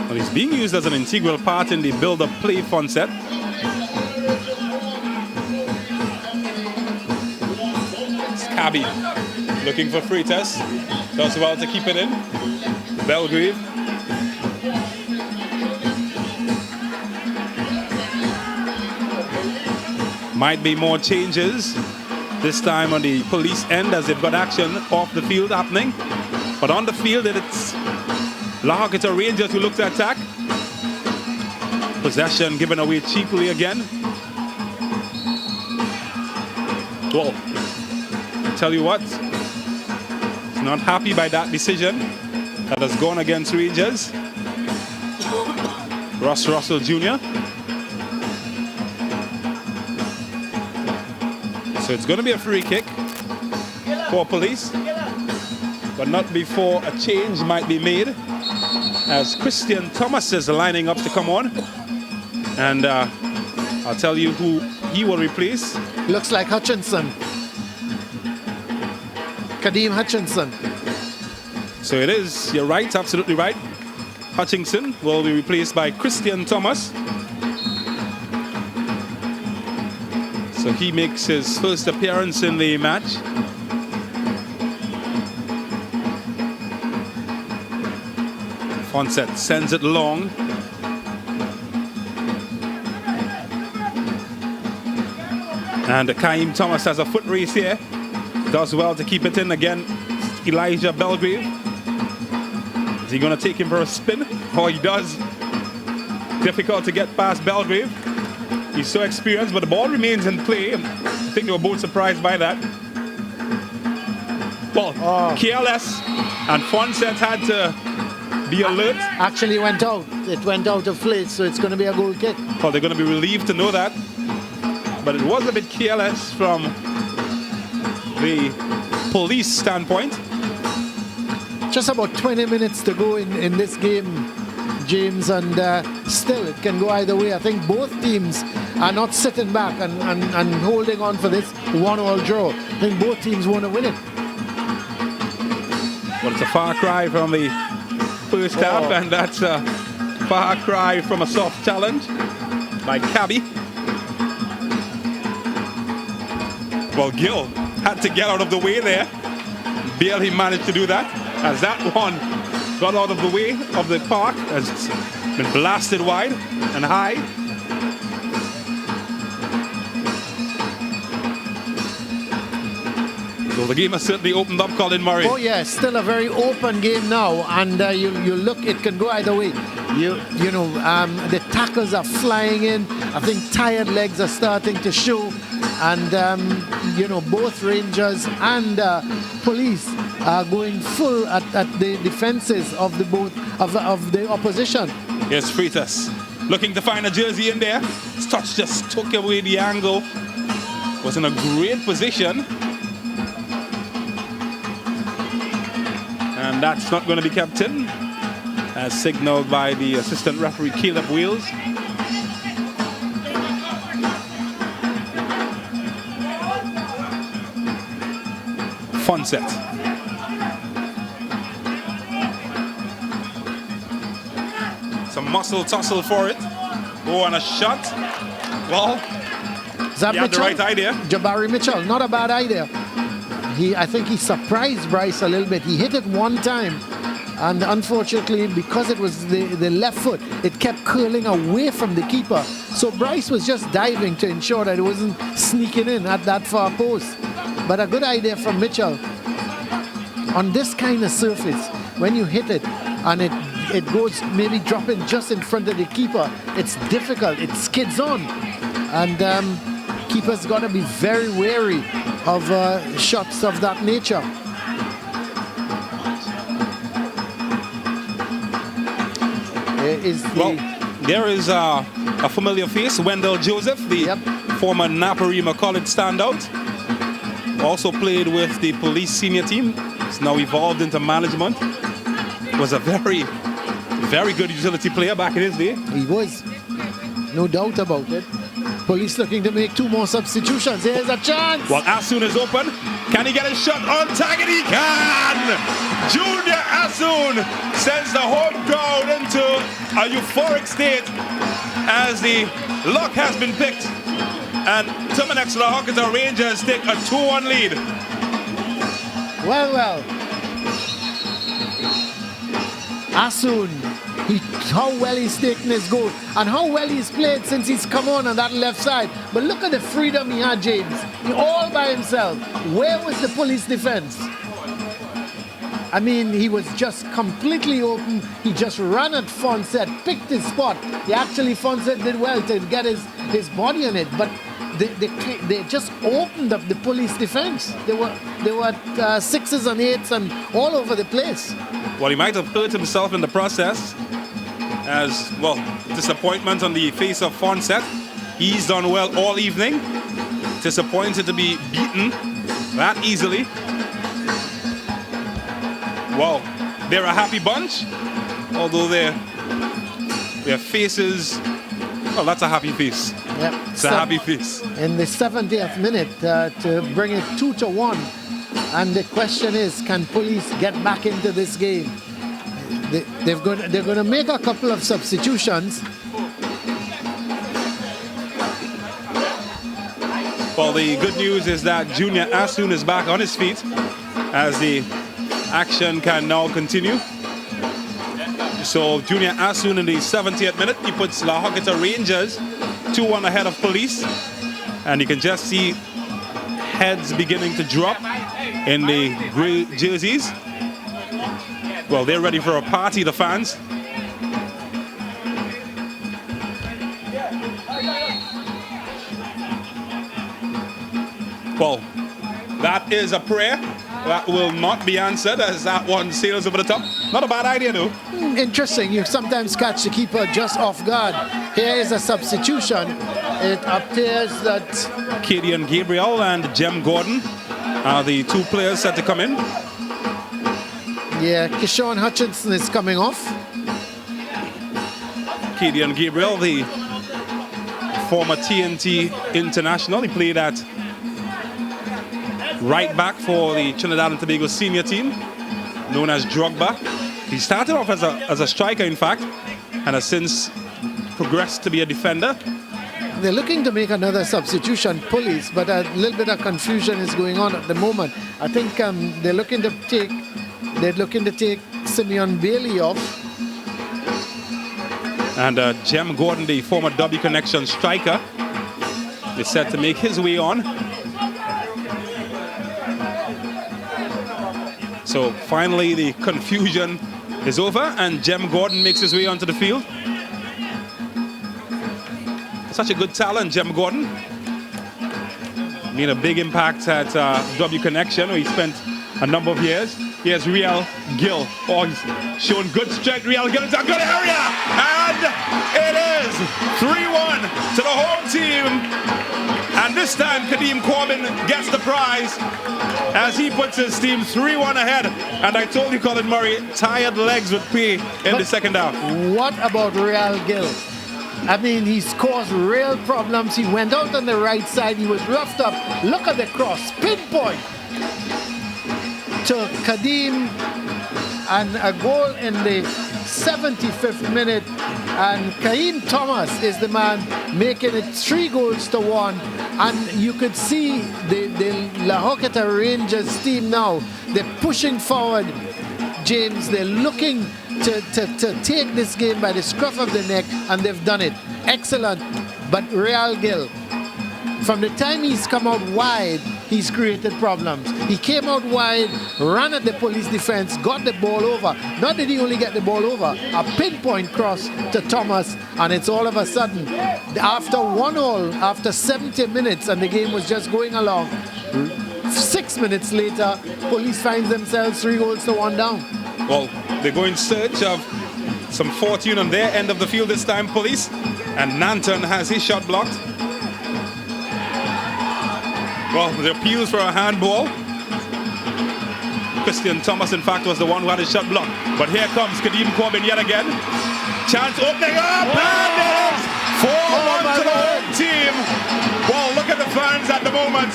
Speaker 2: Well, he's being used as an integral part in the build-up play Fonset. It's Cabby looking for Freitas. Does well to keep it in. Belgrave. Might be more changes this time on the police end as they've got action off the field happening. But on the field, it's La Horquetta Rangers who look to attack. Possession given away cheaply again. Well, I tell you what, he's not happy by that decision that has gone against Rangers. Ross Russell Jr. So it's going to be a free kick for police, but not before a change might be made, as Christian Thomas is lining up to come on. And I'll tell you who he will replace.
Speaker 5: Looks like Hutchinson. Kadeem Hutchinson.
Speaker 2: So it is, you're right, absolutely right. Hutchinson will be replaced by Christian Thomas. So he makes his first appearance in the match. Fonset sends it long. And Kaim Thomas has a foot race here. Does well to keep it in again. Elijah Belgrave. Is he going to take him for a spin? Oh, he does. Difficult to get past Belgrave. He's so experienced, but the ball remains in play. I think they were both surprised by that. Well, careless, and Fonset had to be alert.
Speaker 5: Actually went out. It went out of play, so it's going to be a goal kick.
Speaker 2: Well, they're going to be relieved to know that. But it was a bit careless from the police standpoint.
Speaker 5: Just about 20 minutes to go in this game, James, and still it can go either way. I think both teams are not sitting back and holding on for this 1-1 draw. I think both teams want to win it.
Speaker 2: Well, it's a far cry from the first half, and that's a far cry from a soft challenge by Cabby. Well, Gill had to get out of the way there. Barely managed to do that, as that one got out of the way of the park, as it's been blasted wide and high. So the game has certainly opened up, Colin Murray.
Speaker 5: Oh yeah, still a very open game now, and you look, it can go either way. The tackles are flying in. I think tired legs are starting to show, and both Rangers and police are going full at the defenses of the opposition.
Speaker 2: Yes, Freitas looking to find a jersey in there. His touch just took away the angle. Was in a great position. And that's not going to be kept in, as signaled by the assistant referee Caleb Wales. Fonset. Some muscle tussle for it. Oh, and a shot. Well, he had the right idea.
Speaker 5: Jabari Mitchell, not a bad idea. I think he surprised Bryce a little bit. He hit it one time, and unfortunately, because it was the left foot, it kept curling away from the keeper. So Bryce was just diving to ensure that it wasn't sneaking in at that far post. But a good idea from Mitchell. On this kind of surface, when you hit it and it goes maybe dropping just in front of the keeper, it's difficult. It skids on, and keepers got to be very wary of shots of that nature.
Speaker 2: There is a familiar face, Wendell Joseph, the former Naparima College standout. Also played with the police senior team. He's now evolved into management. Was a very, very good utility player back in his day.
Speaker 5: He was, no doubt about it. Police looking to make 2 more substitutions. Here's a chance.
Speaker 2: Well, Asun is open. Can he get a shot on target? He can! Junior Asun sends the home crowd into a euphoric state as the lock has been picked. And Terminix La Horquetta Rangers take a 2-1 lead.
Speaker 5: Well. Asun, how well he's taken his goal and how well he's played since he's come on that left side. But look at the freedom he had, James. He all by himself. Where was the police defense? I mean, he was just completely open. He just ran at Fonset, picked his spot. Fonset did well to get his body on it, but they just opened up the police defense. They were 6s and 8s and all over the place.
Speaker 2: Well, he might have hurt himself in the process. As well, disappointment on the face of Fonset. He's done well all evening. Disappointed to be beaten that easily. Well, they're a happy bunch, although their faces, well, that's a happy face.
Speaker 5: Yep.
Speaker 2: It's a happy face.
Speaker 5: In the 70th minute to bring it 2-1. And the question is, can police get back into this game? They're going to make a couple of substitutions.
Speaker 2: Well, the good news is that Junior Asun is back on his feet as the action can now continue. So Junior Asun in the 70th minute, he puts La Horquetta Rangers 2-1 ahead of police. And you can just see heads beginning to drop in the grey jerseys. Well, they're ready for a party, the fans. Well, that is a prayer that will not be answered as that one sails over the top. Not a bad idea, though.
Speaker 5: Interesting. You sometimes catch the keeper just off guard. Here is a substitution. It appears that
Speaker 2: Cadian Gabriel and Jem Gordon are the 2 players set to come in.
Speaker 5: Yeah, Keyshawn Hutchinson is coming off.
Speaker 2: Cadian Gabriel, the former TNT international. He played at right back for the Trinidad and Tobago senior team, known as Drogba. He started off as a striker, in fact, and has since progressed to be a defender.
Speaker 5: They're looking to make another substitution, police, but a little bit of confusion is going on at the moment. I think they're looking to take Simeon Bailey off.
Speaker 2: And Jem Gordon, the former W Connection striker, is set to make his way on. So finally the confusion is over and Jem Gordon makes his way onto the field. Such a good talent, Jem Gordon. Made a big impact at W Connection, where he spent a number of years. Here's Real Gill. Oh, he's showing good strength. Real Gill is a good area. And it is 3-1 to the home team. And this time, Kadeem Corbin gets the prize as he puts his team 3-1 ahead. And I told you, Colin Murray, tired legs would pay in the second half.
Speaker 5: What about Real Gill? I mean, he's caused real problems. He went out on the right side. He was roughed up. Look at the cross. Pinpoint to Kadeem. And a goal in the 75th minute. And Kaim Thomas is the man making it 3-1. And you could see the La Horquetta Rangers team now. They're pushing forward, James. They're looking to take this game by the scruff of the neck, and they've done it. Excellent. But Real Gill, from the time he's come out wide, he's created problems. He came out wide, ran at the police defense, got the ball over. Not did he only get the ball over, a pinpoint cross to Thomas, and it's all of a sudden, after 1-1, after 70 minutes, and the game was just going along, 6 minutes later, police finds themselves 3-1 down.
Speaker 2: Well, they go in search of some fortune on their end of the field this time, police. And Nanton has his shot blocked. Well, the appeals for a handball. Christian Thomas, in fact, was the one who had his shot blocked. But here comes Kadeem Corbin yet again. Chance opening up, and it is 4-1 to the home team. Well, look at the fans at the moment.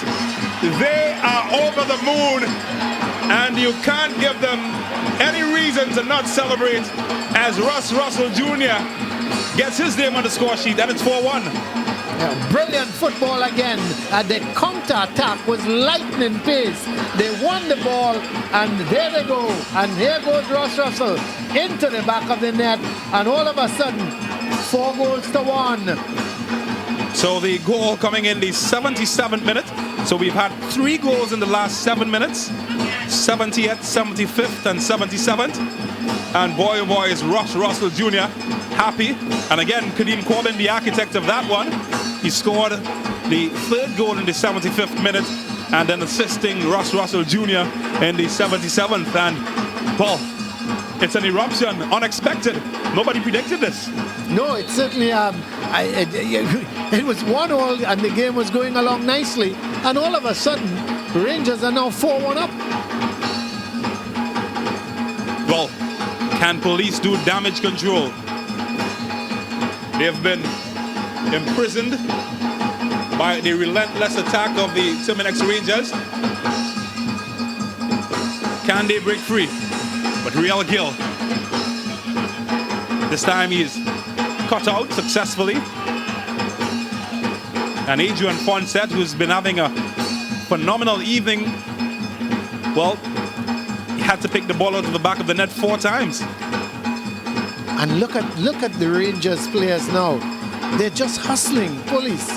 Speaker 2: They are over the moon, and you can't give them any reason to not celebrate as Russ Russell Jr. gets his name on the score sheet, and it's 4-1.
Speaker 5: Yeah, brilliant football again. The counter-attack was lightning pace. They won the ball, and there they go. And here goes Ross Russell into the back of the net, and all of a sudden, 4-1.
Speaker 2: So the goal coming in the 77th minute. So we've had 3 goals in the last 7 minutes. 70th, 75th, and 77th. And boy, oh boy, is Ross Russell Jr. happy. And again, Kadeem Corbin, the architect of that one. He scored the 3rd goal in the 75th minute, and then assisting Ross Russell Jr. in the 77th. And, well, it's an eruption, unexpected. Nobody predicted this.
Speaker 5: No, it certainly, it was 1-1, and the game was going along nicely. And all of a sudden, Rangers are now 4-1 up.
Speaker 2: Well, can police do damage control? They've been imprisoned by the relentless attack of the Terminix Rangers. Can they break free? But Real Gill, this time he's cut out successfully. And Adrian Fonset, who's been having a phenomenal evening, well, he had to pick the ball out of the back of the net 4 times.
Speaker 5: And look at the Rangers players now. They're just hustling police.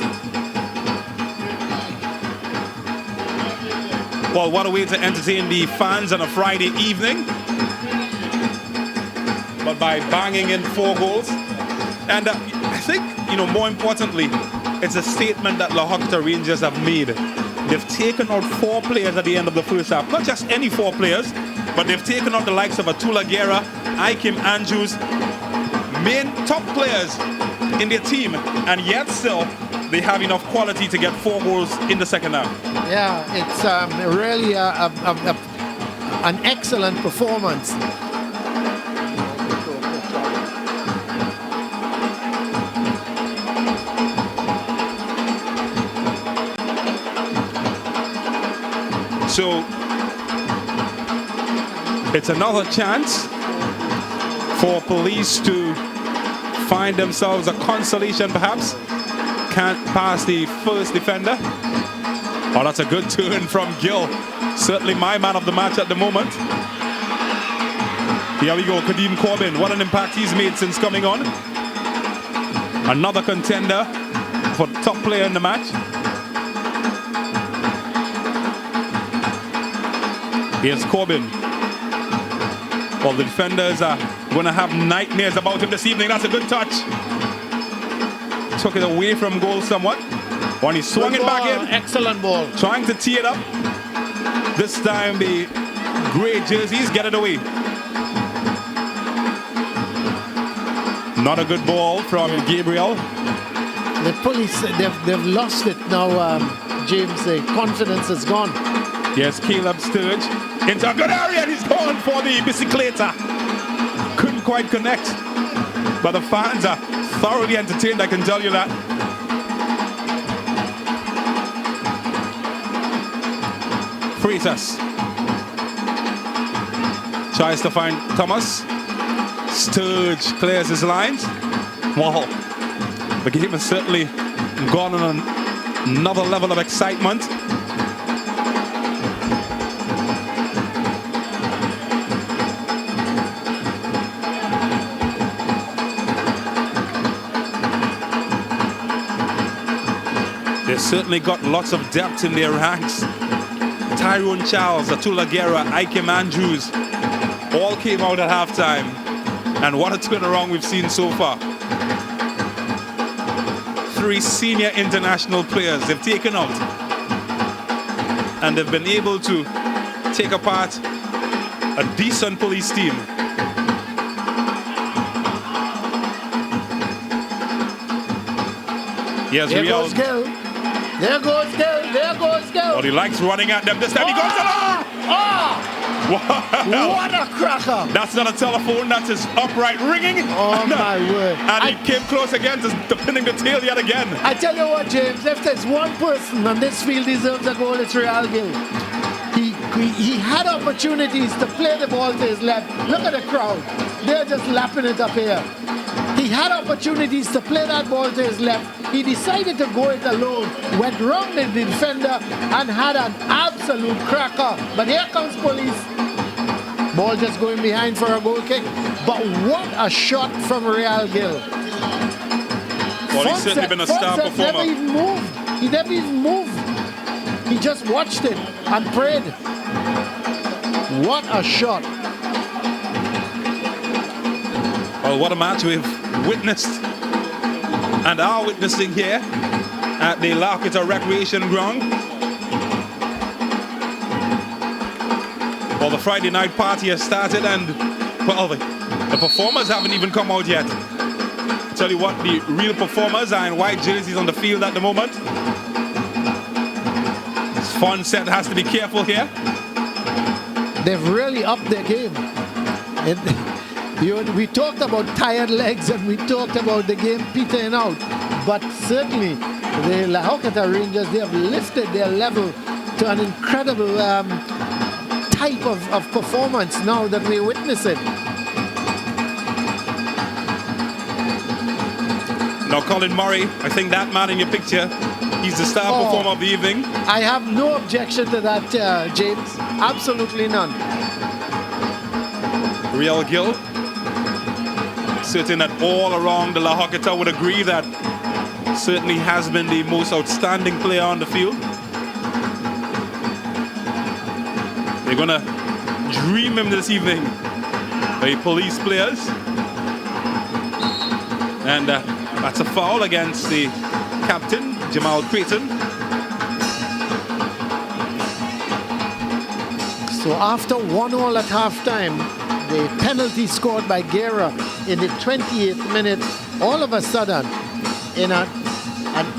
Speaker 2: Well, what a way to entertain the fans on a Friday evening. But by banging in 4 goals. And I think, more importantly, it's a statement that La Horquetta Rangers have made. They've taken out 4 players at the end of the first half. Not just any 4 players, but they've taken out the likes of Atula Guerra, Ikem Andrews, main top players in their team, and yet still they have enough quality to get 4 goals in the second half.
Speaker 5: Yeah, it's really an excellent performance.
Speaker 2: So it's another chance for police to find themselves a consolation, perhaps. Can't pass the first defender. Oh, that's a good turn from Gill. Certainly my man of the match at the moment. Here we go, Kadeem Corbin. What an impact he's made since coming on. Another contender for top player in the match. Here's Corbin. Well, the defenders are going to have nightmares about him this evening. That's a good touch. Took it away from goal somewhat. When he swung it back in. Excellent ball. Trying to tee it up. This time the grey jerseys get it away. Not a good ball from Gabriel.
Speaker 5: The police, they've lost it now, James. The confidence is gone.
Speaker 2: Yes, Caleb Sturge into a good area, and he's gone for the bicicleta. Couldn't quite connect, but the fans are thoroughly entertained, I can tell you that. Freitas tries to find Thomas. Sturge clears his lines. Wow, the game has certainly gone on another level of excitement. They've certainly got lots of depth in their ranks. Tyrone Charles, Atula Guerra, Ikem Andrews all came out at halftime. And what a turnaround we've seen so far. 3 senior international players they've taken out. And they've been able to take apart a decent police team. Yes,
Speaker 5: there
Speaker 2: Real.
Speaker 5: Goes Gill. There goes Gill. There goes Gill.
Speaker 2: Well, he likes running at them. This time he goes along.
Speaker 5: What a cracker!
Speaker 2: That's not a telephone, that's his upright ringing.
Speaker 5: Oh my word.
Speaker 2: And he came close again to pinning the tail yet again.
Speaker 5: I tell you what, James, if there's one person on this field deserves a goal, it's Real Gil. He had opportunities to play the ball to his left. Look at the crowd. They're just lapping it up here. He had opportunities to play that ball to his left. He decided to go it alone, went round the defender and had an absolute cracker. But here comes police. Ball just going behind for a goal kick. But what a shot from Real Gil.
Speaker 2: Well, he's certainly been a star performer.
Speaker 5: Never even moved. He never even moved. He just watched it and prayed. What a shot.
Speaker 2: Well, what a match we've witnessed and are witnessing here at the La Horquetta Recreation Ground. Well, the Friday night party has started and, well, the performers haven't even come out yet. Tell you what, the real performers are in white jerseys on the field at the moment. Fun set has to be careful here.
Speaker 5: They've really upped their game. We talked about tired legs and we talked about the game petering out. But certainly, the La Horquetta Rangers, they have lifted their level to an incredible type of performance now that we're witnessing.
Speaker 2: Now, Colin Murray, I think that man in your picture, he's the star performer of the evening.
Speaker 5: I have no objection to that, James. Absolutely none.
Speaker 2: Real Gil, certain that all around the La Horquetta would agree that certainly has been the most outstanding player on the field. They're gonna dream him this evening, the police players. And that's a foul against the captain, Jamal Creighton.
Speaker 5: So after 1-1 at halftime, the penalty scored by Guerra in the 28th minute, all of a sudden, in an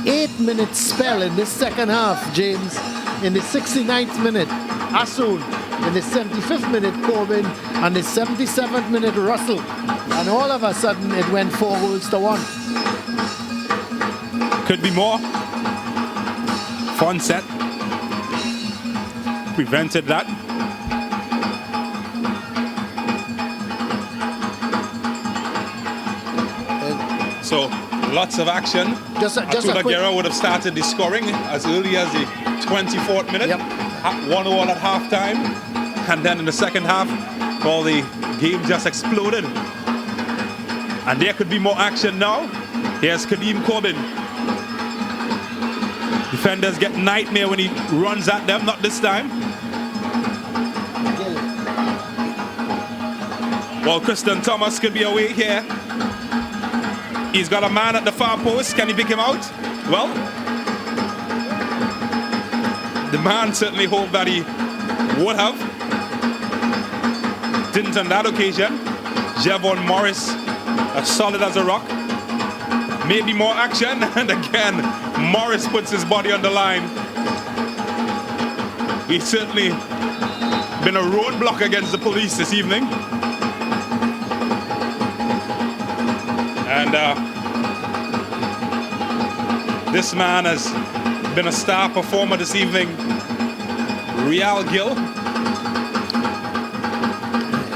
Speaker 5: 8-minute spell in this second half, James, in the 69th minute, Asun, in the 75th minute, Corbin, and the 77th minute, Russell. And all of a sudden, it went 4-1.
Speaker 2: Could be more. Fun set. Prevented that. So, lots of action. Atula Guerra would have started the scoring as early as the 24th minute.
Speaker 5: Yep.
Speaker 2: 1-1 at halftime. And then in the second half, well, the game just exploded. And there could be more action now. Here's Kadeem Corbin. Defenders get nightmare when he runs at them, not this time. Well, Christian Thomas could be away here. He's got a man at the far post. Can he pick him out? Well, the man certainly hoped that he would have. Didn't on that occasion. Javon Morris, as solid as a rock. Maybe more action, and again, Morris puts his body on the line. He's certainly been a roadblock against the police this evening. And this man has been a star performer this evening, Real Gil.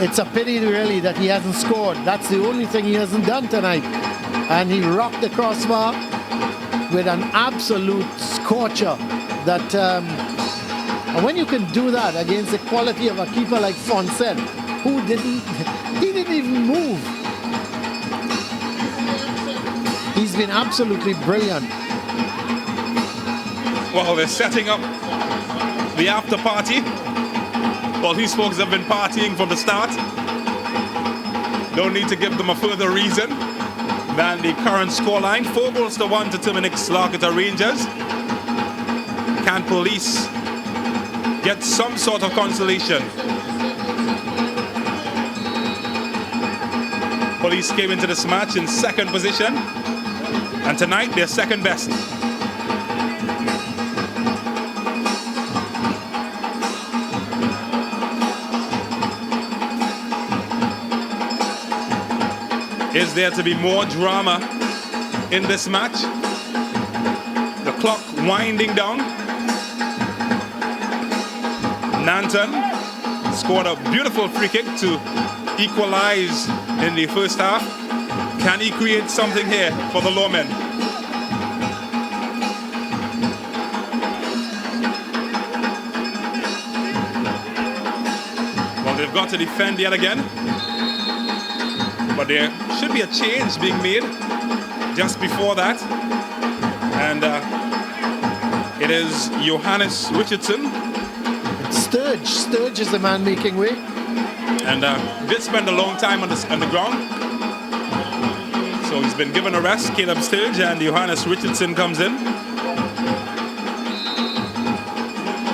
Speaker 5: It's a pity, really, that he hasn't scored. That's the only thing he hasn't done tonight. And he rocked the crossbar with an absolute scorcher. That and when you can do that against the quality of a keeper like Fonset, he didn't even move. He's been absolutely brilliant.
Speaker 2: Well, they're setting up the after party. Well, these folks have been partying from the start. Don't need to give them a further reason than the current scoreline. 4-1 to Terminix La Horquetta Rangers. Can police get some sort of consolation? Police came into this match in second position, and tonight they're second best. Is there to be more drama in this match? The clock winding down. Nanton scored a beautiful free kick to equalize in the first half. Can he create something here for the Lawmen? Well, they've got to defend yet again. But there should be a change being made just before that. And it is Johannes Richardson.
Speaker 5: Sturge is the man making way.
Speaker 2: And did spend a long time on the ground. So he's been given a rest, Caleb Sturge, and Johannes Richardson comes in.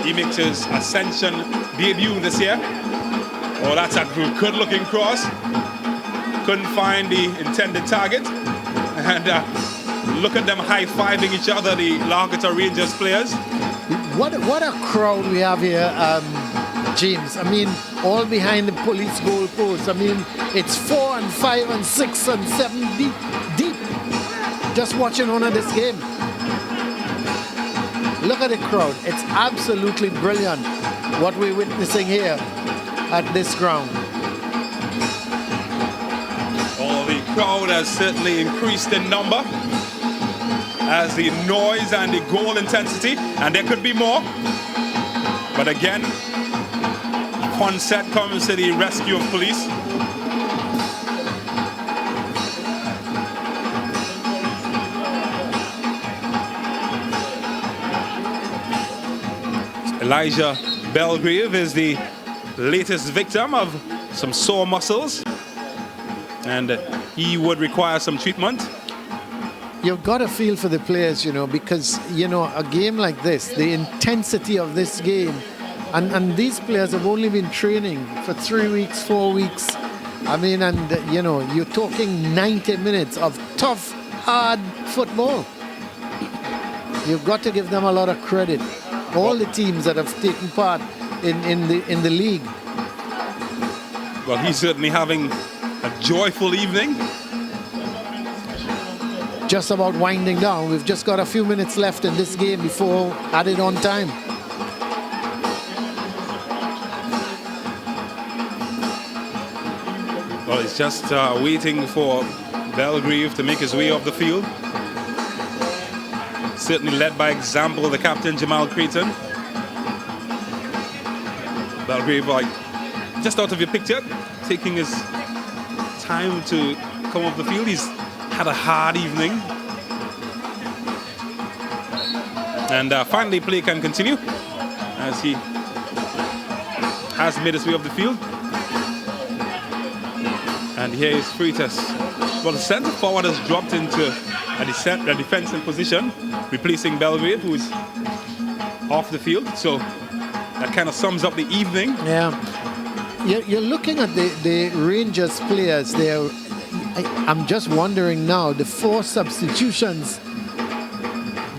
Speaker 2: He makes his Ascension debut this year. Oh, that's a good-looking cross. Couldn't find the intended target. And look at them high-fiving each other, the La Horquetta Rangers players.
Speaker 5: What a crowd we have here, James. I mean, all behind the police goalposts. I mean, it's 4 and 5 and 6 and 7 deep. Just watching one of this game. Look at the crowd. It's absolutely brilliant what we're witnessing here at this ground.
Speaker 2: Oh, the crowd has certainly increased in number as the noise and the goal intensity, and there could be more. But again, Ponset comes to the rescue of police. Elijah Belgrave is the latest victim of some sore muscles, and he would require some treatment.
Speaker 5: You've got to feel for the players, you know, because, you know, a game like this, the intensity of this game, and these players have only been training for 3 weeks, 4 weeks. I mean, and, you know, you're talking 90 minutes of tough, hard football. You've got to give them a lot of credit. All the teams that have taken part in the league.
Speaker 2: Well, he's certainly having a joyful evening.
Speaker 5: Just about winding down. We've just got a few minutes left in this game before added on time.
Speaker 2: Well, he's just waiting for Belgrave to make his way off the field. Certainly led by example, the captain, Jamal Creighton. Belgrave, like, just out of your picture, taking his time to come off the field. He's had a hard evening. And finally, play can continue as he has made his way off the field. And here is Freitas. Well, the centre forward has dropped into a defensive position, replacing Belgrave, who is off the field. So that kind of sums up the evening.
Speaker 5: Yeah. You're looking at the Rangers players there. I'm just wondering now, the 4 substitutions,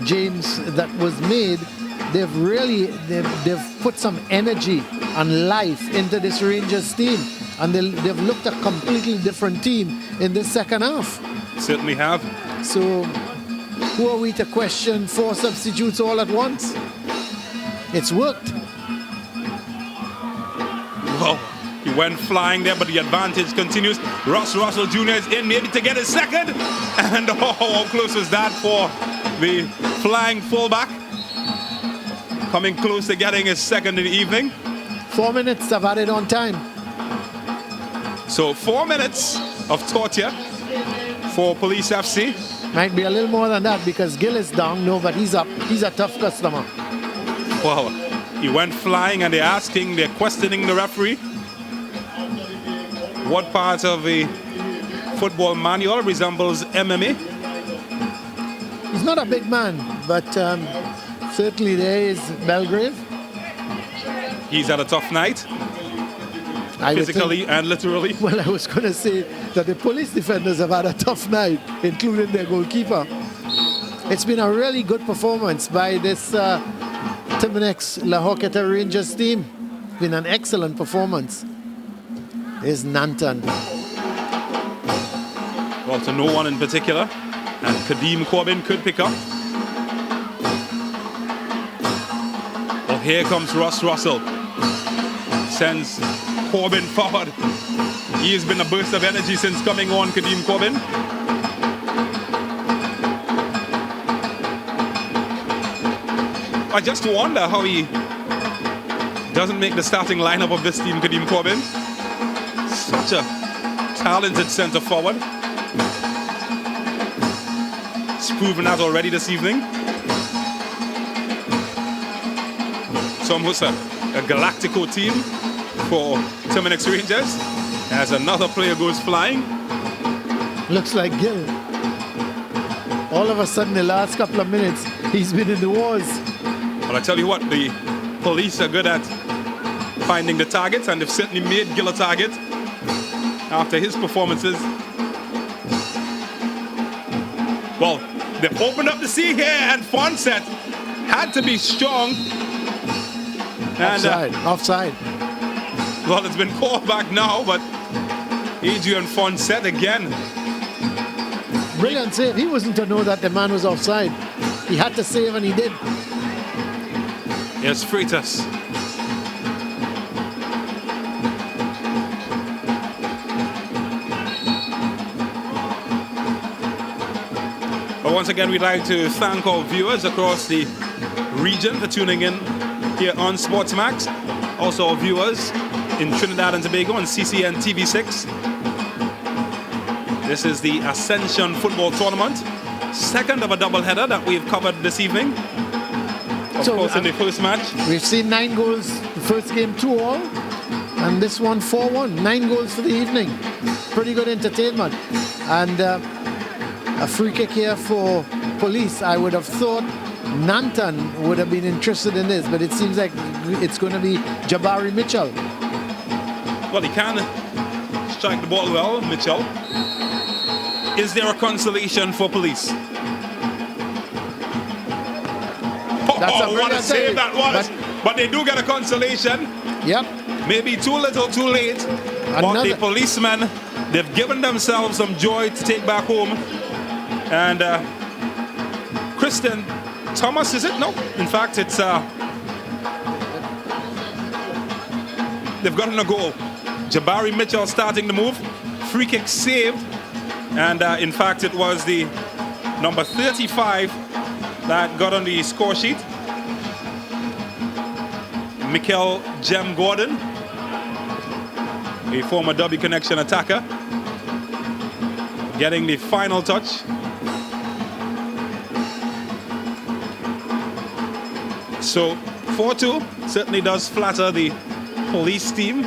Speaker 5: James, that was made, they've put some energy and life into this Rangers team. And they've looked a completely different team in the second half.
Speaker 2: Certainly have.
Speaker 5: So who are we to question 4 substitutes all at once? It's worked.
Speaker 2: Well, he went flying there, but the advantage continues. Ross Russell Jr. is in maybe to get his second. And how close was that for the flying fullback? Coming close to getting his second in the evening.
Speaker 5: 4 minutes of added on time.
Speaker 2: So 4 minutes of torture for Police FC.
Speaker 5: Might be a little more than that because Gill is down. No, but he's up. He's a tough customer.
Speaker 2: Wow. He went flying and they're questioning the referee. What part of the football manual resembles MMA?
Speaker 5: He's not a big man, but certainly there is Belgrave.
Speaker 2: He's had a tough night. Physically and literally.
Speaker 5: Well, I was going to say that the police defenders have had a tough night, including their goalkeeper. It's been a really good performance by this Terminix La Horquetta Rangers team. Been an excellent performance. There's Nanton.
Speaker 2: Well, to no one in particular. And Kadeem Corbin could pick up. Well, here comes Russ Russell. Sends Corbin forward. He has been a burst of energy since coming on, Kadeem Corbin. I just wonder how he doesn't make the starting lineup of this team, Kadeem Corbin. Such a talented centre forward. He's proven that already this evening. Tom Hussa, a Galactico team for Terminix Rangers. As another player goes flying.
Speaker 5: Looks like Gil. All of a sudden, the last couple of minutes, he's been in the wars.
Speaker 2: Well, I tell you what, the police are good at finding the targets, and they've certainly made Gil a target after his performances. Well, they've opened up the sea here, and Fonset had to be strong.
Speaker 5: And, offside.
Speaker 2: Well, it's been called back now, but Adrian Fonset again.
Speaker 5: Brilliant save. He wasn't to know that the man was offside. He had to save, and he did.
Speaker 2: Here's Freitas. But once again, we'd like to thank our viewers across the region for tuning in here on Sportsmax. Also our viewers in Trinidad and Tobago on CCN TV6. This is the Ascension football tournament. Second of a doubleheader that we've covered this evening. Of course, in the first match.
Speaker 5: We've seen 9 goals, the first game 2-all, and this one 4-1. 9 goals for the evening. Pretty good entertainment. And a free kick here for Police. I would have thought Nanton would have been interested in this, but it seems like it's going to be Jabari Mitchell.
Speaker 2: Well, he can strike the ball well, Mitchell. Is there a consolation for Police? What a save that was. But they do get a consolation.
Speaker 5: Yep.
Speaker 2: Maybe too little, too late. But the policemen, they've given themselves some joy to take back home. And Christian Thomas, is it? No. In fact, it's... they've gotten a goal. Jabari Mitchell starting the move. Free kick saved. And in fact, it was the number 35 that got on the score sheet. Mikel Jem Gordon, a former W Connection attacker, getting the final touch. So 4-2 certainly does flatter the Police team.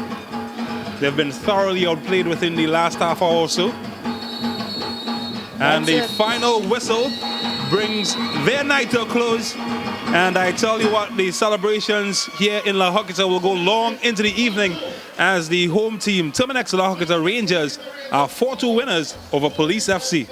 Speaker 2: They've been thoroughly outplayed within the last half hour or so. And the final whistle brings their night to a close. And I tell you what, the celebrations here in La Horquetta will go long into the evening as the home team, Terminix La Horquetta Rangers, are 4-2 winners over Police FC.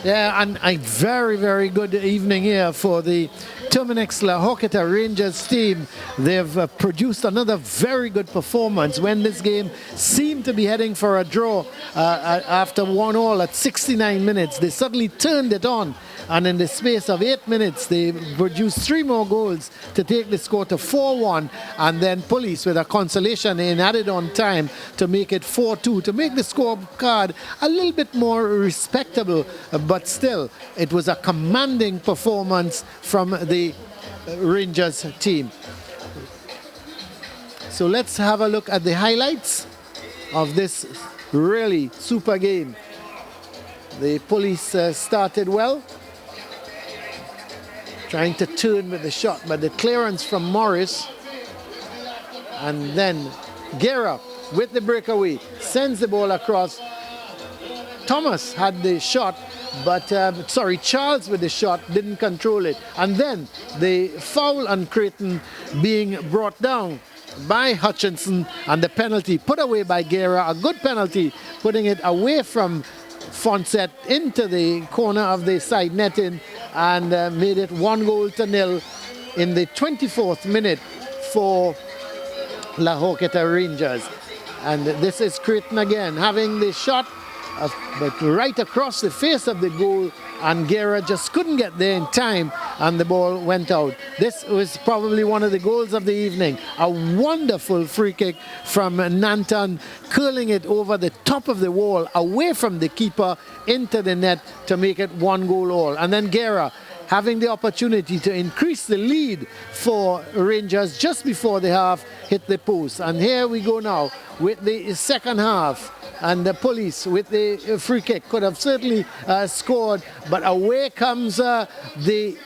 Speaker 5: Yeah, and a very, very good evening here for the Terminix La Horquetta Rangers team. They've produced another very good performance when this game seemed to be heading for a draw after 1-all at 69 minutes. They suddenly turned it on, and in the space of 8 minutes they produced 3 more goals to take the score to 4-1, and then Police with a consolation in added on time to make it 4-2, to make the scorecard a little bit more respectable, but still it was a commanding performance from the Rangers team. So let's have a look at the highlights of this really super game. The Police started well, trying to turn with the shot, but the clearance from Morris, and then Guerra with the breakaway sends the ball across. Thomas had the shot, but Charles with the shot didn't control it, and then the foul on Creighton being brought down by Hutchinson, and the penalty put away by Guerra, a good penalty, putting it away from Fonset into the corner of the side netting, and made it 1-0 in the 24th minute for La Horquetta Rangers. And this is Creighton again, having the shot, but right across the face of the goal, and Guerra just couldn't get there in time, and the ball went out. This was probably one of the goals of the evening. A wonderful free kick from Nanton, curling it over the top of the wall, away from the keeper, into the net to make it 1 goal all. And then Guerra having the opportunity to increase the lead for Rangers just before the half hit the post. And here we go now with the second half. And the Police with the free kick could have certainly scored, but away comes the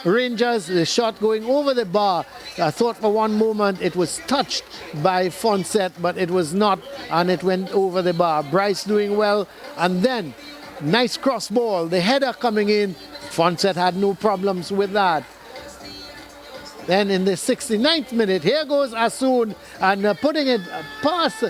Speaker 5: Rangers, the shot going over the bar. I thought for one moment it was touched by Fonset, but it was not, and it went over the bar. Bryce doing well, and then nice cross ball, the header coming in. Fonset had no problems with that. Then in the 69th minute, here goes Asun, and putting it past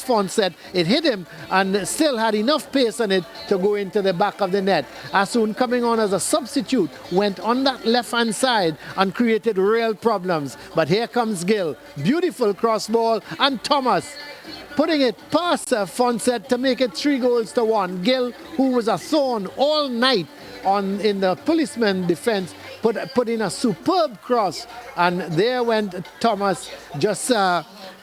Speaker 5: Fonset. It hit him and still had enough pace on it to go into the back of the net. Asun, coming on as a substitute, went on that left-hand side and created real problems. But here comes Gill. Beautiful cross ball, and Thomas putting it past Fonset to make it 3-1. Gill, who was a thorn all night in the policeman defense, put in a superb cross, and there went Thomas, just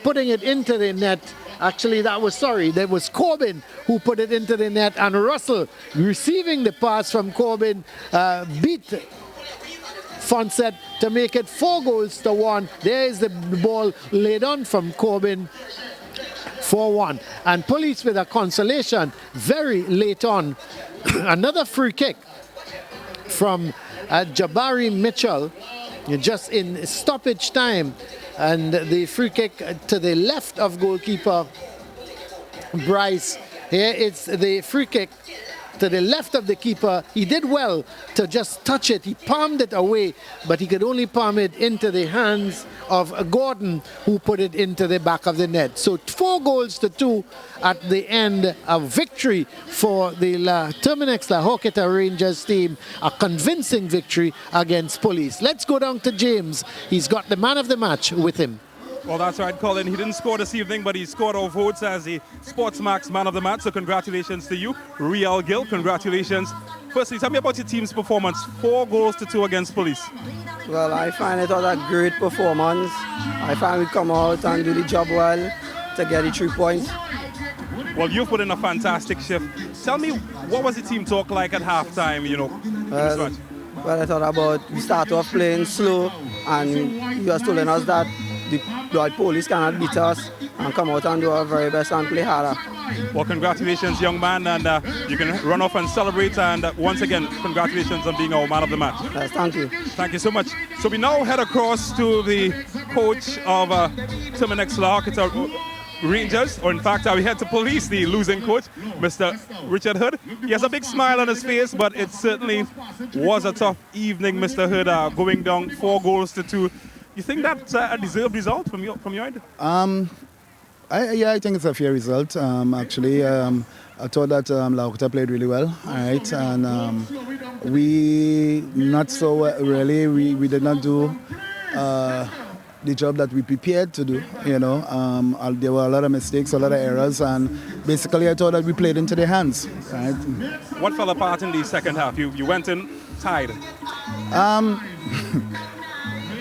Speaker 5: putting it into the net. Actually, that was Corbin who put it into the net, and Russell, receiving the pass from Corbin, beat Fonset to make it 4-1. There is the ball laid on from Corbin. 4-1. And Police with a consolation very late on. Another free kick from Jabari Mitchell, just in stoppage time, and the free kick to the left of goalkeeper Bryce. Here it's the free kick to the left of the keeper. He did well to just touch it. He palmed it away, but he could only palm it into the hands of Gordon, who put it into the back of the net. So 4-2 at the end, a victory for the Terminix La Horquetta Rangers team, a convincing victory against Police. Let's go down to James. He's got the man of the match with him.
Speaker 2: Well, that's right, Colin. He didn't score this evening, but he scored our votes as the Sportsmax man of the match. So congratulations to you, Real Gill. Congratulations. Firstly, tell me about your team's performance. 4-2 against Police.
Speaker 7: Well, I find it was a great performance. I find we come out and do the job well to get the 3 points.
Speaker 2: Well, you've put in a fantastic shift. Tell me, what was the team talk like at halftime, this match?
Speaker 7: Well, I thought about we start off playing slow, and you was telling us that the Police cannot beat us, and come out and do our very best and play harder.
Speaker 2: Well, congratulations, young man, and you can run off and celebrate. And once again, congratulations on being our man of the match.
Speaker 7: Yes, thank you.
Speaker 2: Thank you so much. So we now head across to the coach of Terminix La Horquetta Rangers, or in fact, we head to Police, the losing coach, Mr. Richard Hood. He has a big smile on his face, but it certainly was a tough evening, Mr. Hood, going down 4-2. You think that's a deserved result from your end?
Speaker 1: I think it's a fair result. Actually, I thought that La Horquetta played really well. All right, and we not so really. We did not do the job that we prepared to do. There were a lot of mistakes, a lot of errors, and basically I thought that we played into their hands. Right?
Speaker 2: What fell apart in the second half? You went in tied.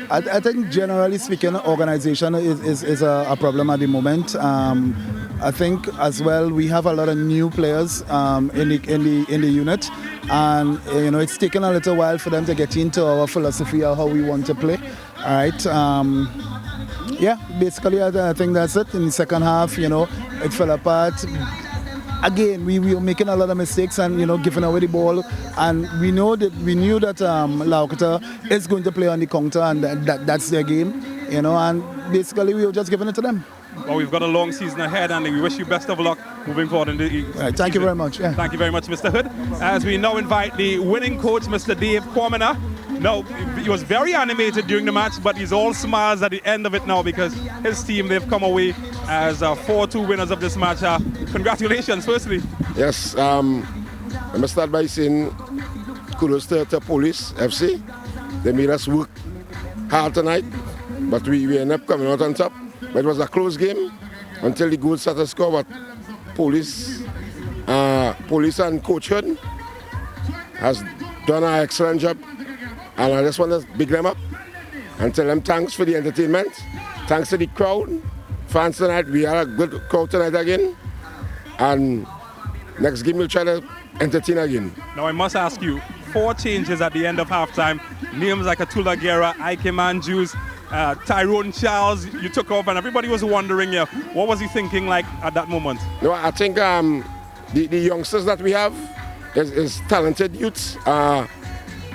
Speaker 1: I think generally speaking, organization is a problem at the moment. I think as well we have a lot of new players in the unit, and it's taken a little while for them to get into our philosophy of how we want to play. All right. Basically I think that's it. In the second half, it fell apart. Again, we were making a lot of mistakes and giving away the ball, and we knew that La Horquetta is going to play on the counter, and that's their game, and basically we were just giving it to them.
Speaker 2: Well, we've got a long season ahead, and we wish you best of luck moving forward in the
Speaker 1: right, thank you very much. Yeah.
Speaker 2: Thank you very much, Mr. Hood. As we now invite the winning coach, Mr. Dave Quamina. No, he was very animated during the match, but he's all smiles at the end of it now because his team, they've come away as 4-2 winners of this match. Congratulations, firstly.
Speaker 8: Yes, I must start by saying kudos to Police FC. They made us work hard tonight, but we ended up coming out on top. But it was a close game until the goal started to score. But police and Coach Hood has done an excellent job. And I just want to big them up and tell them thanks for the entertainment. Thanks to the crowd. Fans tonight, we had a good crowd tonight again. And next game we'll try to entertain again.
Speaker 2: Now I must ask you, 4 changes at the end of halftime. Names like Atula Guerra, Ike Manjus, Tyrone Charles, you took off and everybody was wondering, what was he thinking like at that moment?
Speaker 8: No, I think the youngsters that we have is talented youths.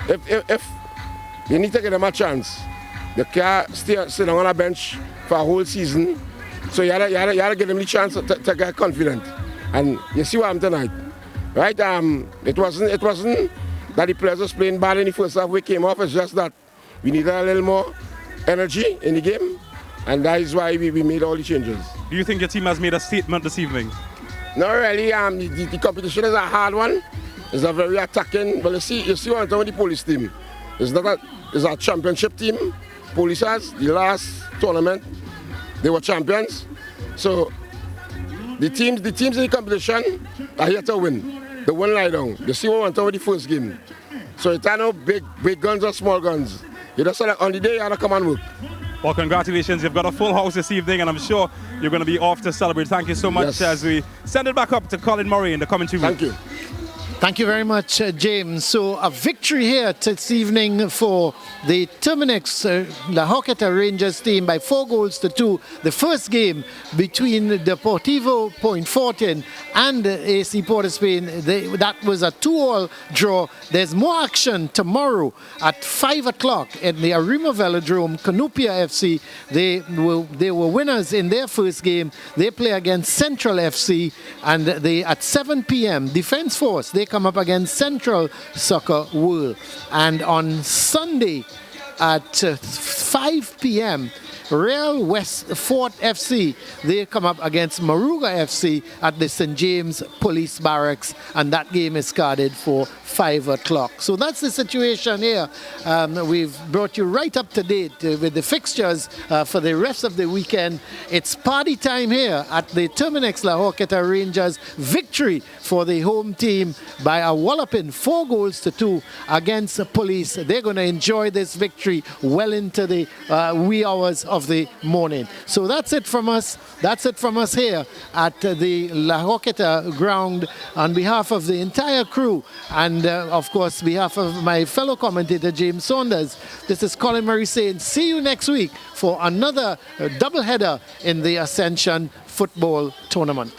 Speaker 8: If you need to give them a chance, they can't sit down on a bench for a whole season. So you gotta give them the chance to get confident. And you see what I'm tonight, right? It wasn't that the players was playing bad in the first half. We came off. It's just that we needed a little more energy in the game, and that is why we made all the changes.
Speaker 2: Do you think your team has made a statement this evening?
Speaker 8: Not really. The competition is a hard one. It's a very attacking. But you see what I'm talking about the police team. It's a championship team. Police has the last tournament. They were champions. So the teams in the competition are here to win. They won't lie down. You see what I'm talking about the first game. So it's not big guns or small guns. You just like on the day you have to come and work.
Speaker 2: Well, congratulations. You've got a full house this evening, and I'm sure you're going to be off to celebrate. Thank you so much as we send it back up to Colin Murray in the commentary room.
Speaker 8: Thank you.
Speaker 5: Thank you very much, James. So a victory here this evening for the Terminix La Horquetta Rangers team by 4-2. The first game between Deportivo Point Fortin and AC Port of Spain, that was a 2-2 draw. There's more action tomorrow at 5 o'clock at the Arima Velodrome. Canopia FC, they were winners in their first game. They play against Central FC, and at 7 p.m. Defence Force, they come up against Central Soccer World. And on Sunday at 5 p.m. Real West Fort FC, they come up against Maruga FC at the St. James Police Barracks, and that game is carded for 5 o'clock. So that's the situation here. We've brought you right up to date with the fixtures for the rest of the weekend. It's party time here at the Terminix La Horquetta Rangers. Victory for the home team by a walloping 4-2 against Police. They're going to enjoy this victory well into the wee hours of the morning. So that's it from us. That's it from us here at the La Horquetta ground on behalf of the entire crew and of course behalf of my fellow commentator James Saunders. This is Colin Murray saying see you next week for another doubleheader in the Ascension football tournament.